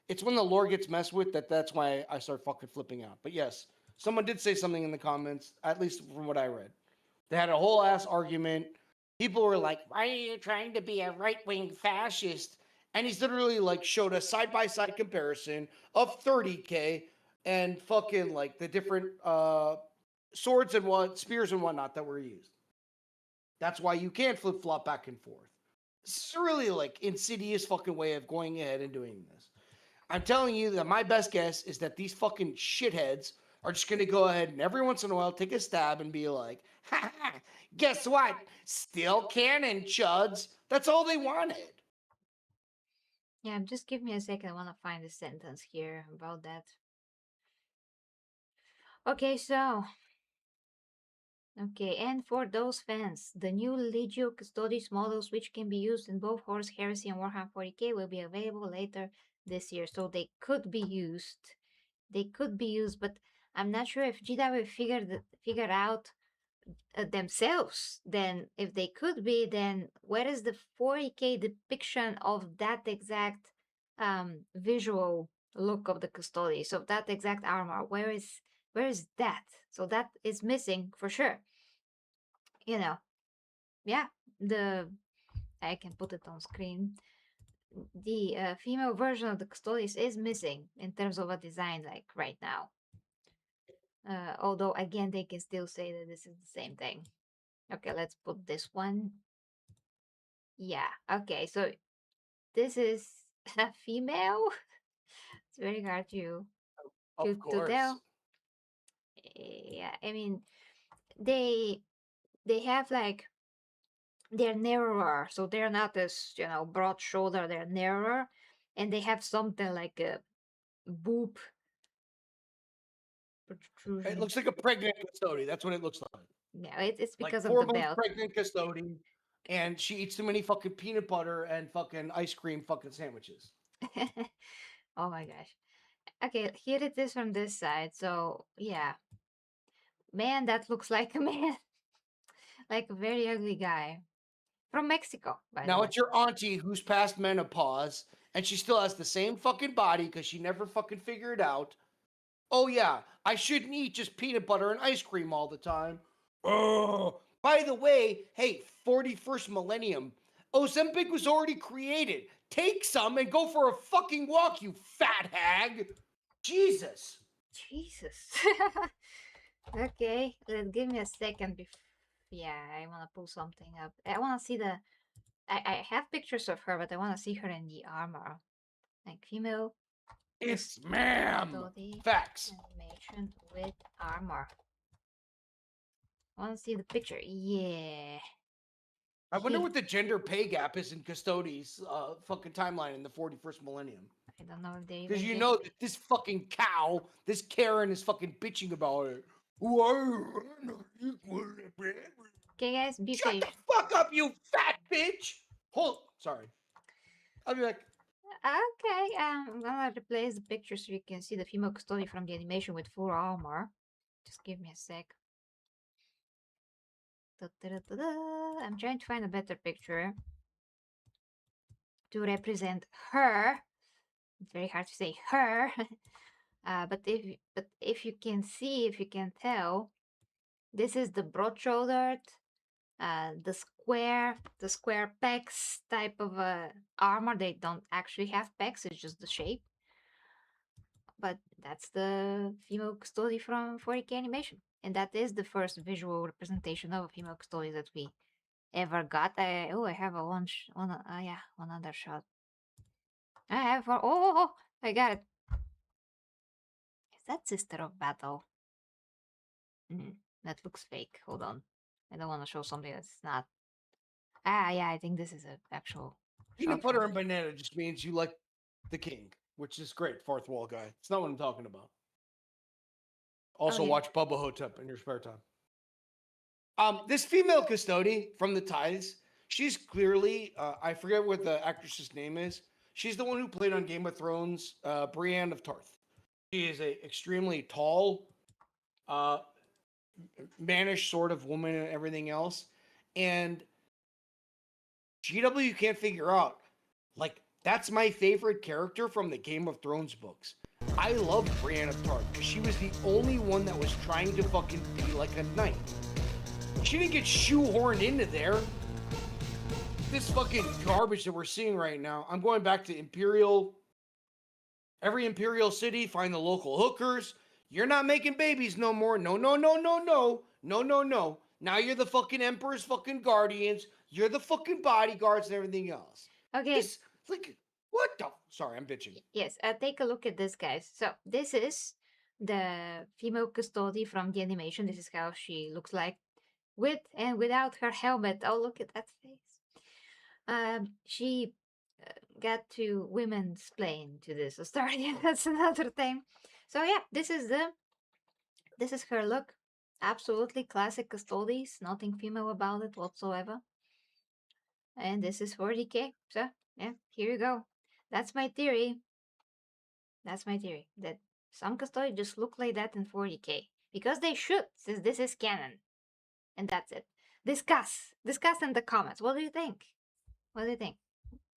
It's when the lore gets messed with that's why I start fucking flipping out. But yes, someone did say something in the comments, at least from what I read. They had a whole ass argument. People were like, "Why are you trying to be a right wing fascist?" And he's literally like showed a side by side comparison of 30K and fucking like the different swords and spears and whatnot that were used. That's why you can't flip flop back and forth. It's really like insidious fucking way of going ahead and doing this. I'm telling you that my best guess is that these fucking shitheads are just gonna go ahead and every once in a while take a stab and be like, ha ha, guess what? Still canon, chuds. That's all they wanted. Yeah, just give me a second. I want to find a sentence here about that. Okay, and for those fans, the new Legio Custodes models, which can be used in both Horus Heresy and Warhammer 40K, will be available later this year. So they could be used. They could be used, but I'm not sure if GW figured out themselves. Then, if they could be, then where is the 40K depiction of that exact visual look of the Custodes, of that exact armor? Where is that? So that is missing for sure. Yeah, I can put it on screen. The female version of the Custodes is missing in terms of a design, like right now. Although again, they can still say that this is the same thing. Okay, let's put this one. Yeah. Okay, so this is a female. It's very hard to Of to course. tell. Yeah, I mean, they have like they're narrower, so they're not as broad shoulder. They're narrower, and they have something like a boob It protrusion. looks like a pregnant custodian. That's what it looks like. Yeah, it's Like because of the 4 months belt. pregnant custodian, and she eats too many fucking peanut butter and fucking ice cream fucking sandwiches. Oh my gosh. Okay, here it is from this side. So yeah, man, that looks like a man, like a very ugly guy from Mexico, by the Now way. it's your auntie who's past menopause, and she still has the same fucking body because she never fucking figured out. Oh yeah, I shouldn't eat just peanut butter and ice cream all the time. Oh, by the way, hey, 41st millennium, Ozempic was already created. Take some and go for a fucking walk, you fat hag. Jesus. Jesus. Okay, give me a second. Yeah, I want to pull something up. I want to see I have pictures of her, but I want to see her in the armor. Like female It's ma'am. custody Facts. animation with armor. Want to see the picture? Yeah. I wonder He- what the gender pay gap is in Custodes' fucking timeline in the 41st millennium. I don't know if they Because even you get. know that this fucking cow, this Karen, is fucking bitching about it. Why? Okay, guys, be Shut the patient. fuck up, you fat bitch! Sorry. I'll be like, Okay, I'm gonna replace the picture so you can see the female custodian from the animation with full armor. Just give me a sec. Da-da-da-da-da. I'm trying to find a better picture to represent her. It's very hard to say her. But if you can see, if you can tell, this is the broad-shouldered, the square pecs type of armor. They don't actually have pecs; it's just the shape. But that's the female custody from 40K animation, and that is the first visual representation of a female custody that we ever got. I have a one other shot. I have I got it. Is that Sister of Battle? That looks fake. Hold on. I don't want to show something that's not. Yeah, I think this is an actual peanut shot butter from. and banana just means you like the king, which is great, fourth wall guy. It's not what I'm talking about. Also, Okay. watch Bubba Hotep in your spare time. This female custody from the ties, she's clearly, I forget what the actress's name is. She's the one who played on Game of Thrones, Brienne of Tarth. She is a extremely tall, uh, mannish sort of woman and everything else. And GW can't figure out, like, that's my favorite character from the Game of Thrones books. I love Brienne of Tarth because she was the only one that was trying to fucking be like a knight. She didn't get shoehorned into there. This fucking garbage that we're seeing right now. I'm going back to Imperial. Every Imperial city, find the local hookers. You're not making babies no more. No, no, no, no, no. No, no, no. Now you're the fucking Emperor's fucking guardians. You're the fucking bodyguards and everything else. Okay. This, like, what the? Sorry, I'm bitching. Yes. Take a look at this, guys. So this is the female custody from the animation. This is how she looks like, with and without her helmet. Oh, look at that face. She got to women's playing to this Astardia. That's another thing. So yeah, this is her look. Absolutely classic custodies. Nothing female about it whatsoever. And this is 40K. So yeah, here you go. That's my theory. That's my theory. That some custodians just look like that in 40K. Because they should, since this is canon. And that's it. Discuss in the comments. What do you think? What do you think?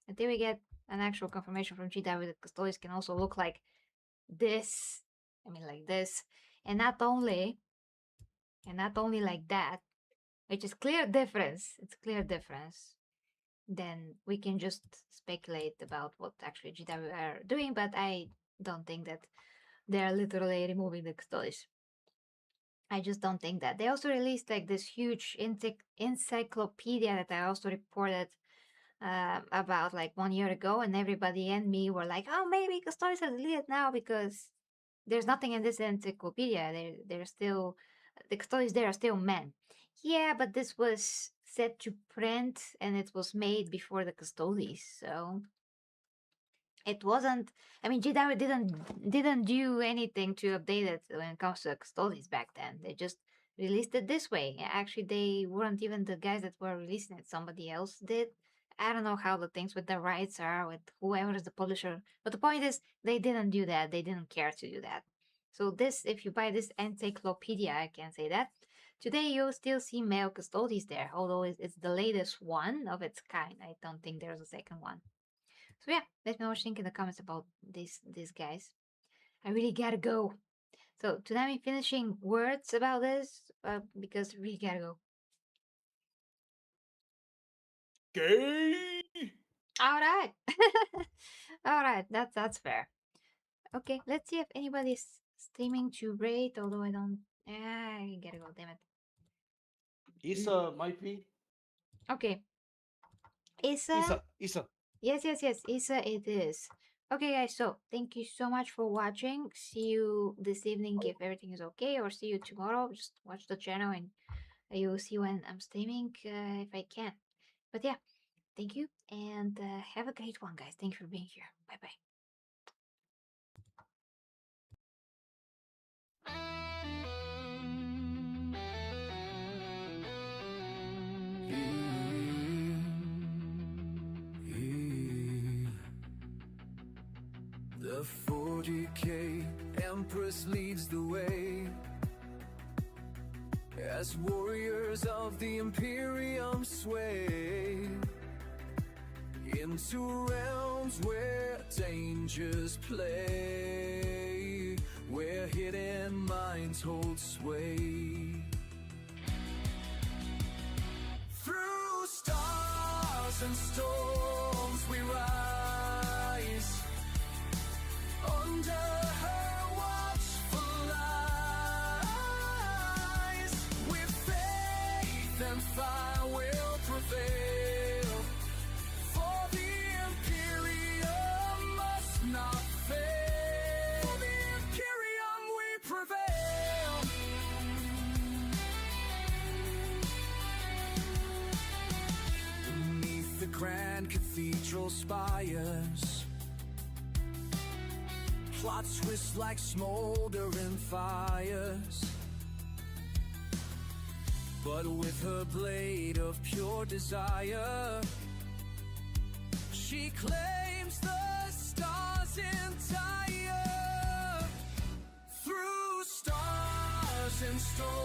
Until we get an actual confirmation from GW that custodians can also look like this. I mean, like this. And not only like that, which is clear difference. It's clear difference. Then we can just speculate about what actually GW are doing, but I don't think that they're literally removing the custodians. I just don't think that. They also released like this huge encyclopedia that I also reported about like 1 year ago, and everybody and me were like, "Oh, maybe custodians are deleted now because there's nothing in this encyclopedia. They're still the custodians there are still men." Yeah, but this was set to print and it was made before the custodians, so it wasn't. I mean, GW didn't do anything to update it when it comes to the custodians back then. They just released it this way. Actually, they weren't even the guys that were releasing it. Somebody else did. I don't know how the things with the rights are with whoever is the publisher. But the point is, they didn't do that. They didn't care to do that. So this, if you buy this encyclopedia, I can say that. Today you'll still see male custodians there, although it's the latest one of its kind. I don't think there's a second one. So yeah, let me know what you think in the comments about these guys. I really gotta go. So tonight I'm finishing words about this because we gotta go. Gay. All right, all right. That's fair. Okay, let's see if anybody's streaming to rate. Although I don't. I gotta go. Damn it. Issa might be. Okay, Issa. Issa. Yes, Issa, it is. Okay, guys, so thank you so much for watching. See you this evening if everything is okay, or see you tomorrow. Just watch the channel and I will see when I'm streaming if I can. But yeah, thank you and have a great one, guys. Thank you for being here. Bye bye. The 40K Empress leads the way as warriors of the imperium sway into realms where dangers play, where hidden minds hold sway. Through stars and storms we rise, under her watchful eyes, with faith and fire will prevail, for the imperium must not fail. For the imperium we prevail. Beneath the grand cathedral spires, plots twist like smoldering fires, but with her blade of pure desire, she claims the stars entire. Through stars and storms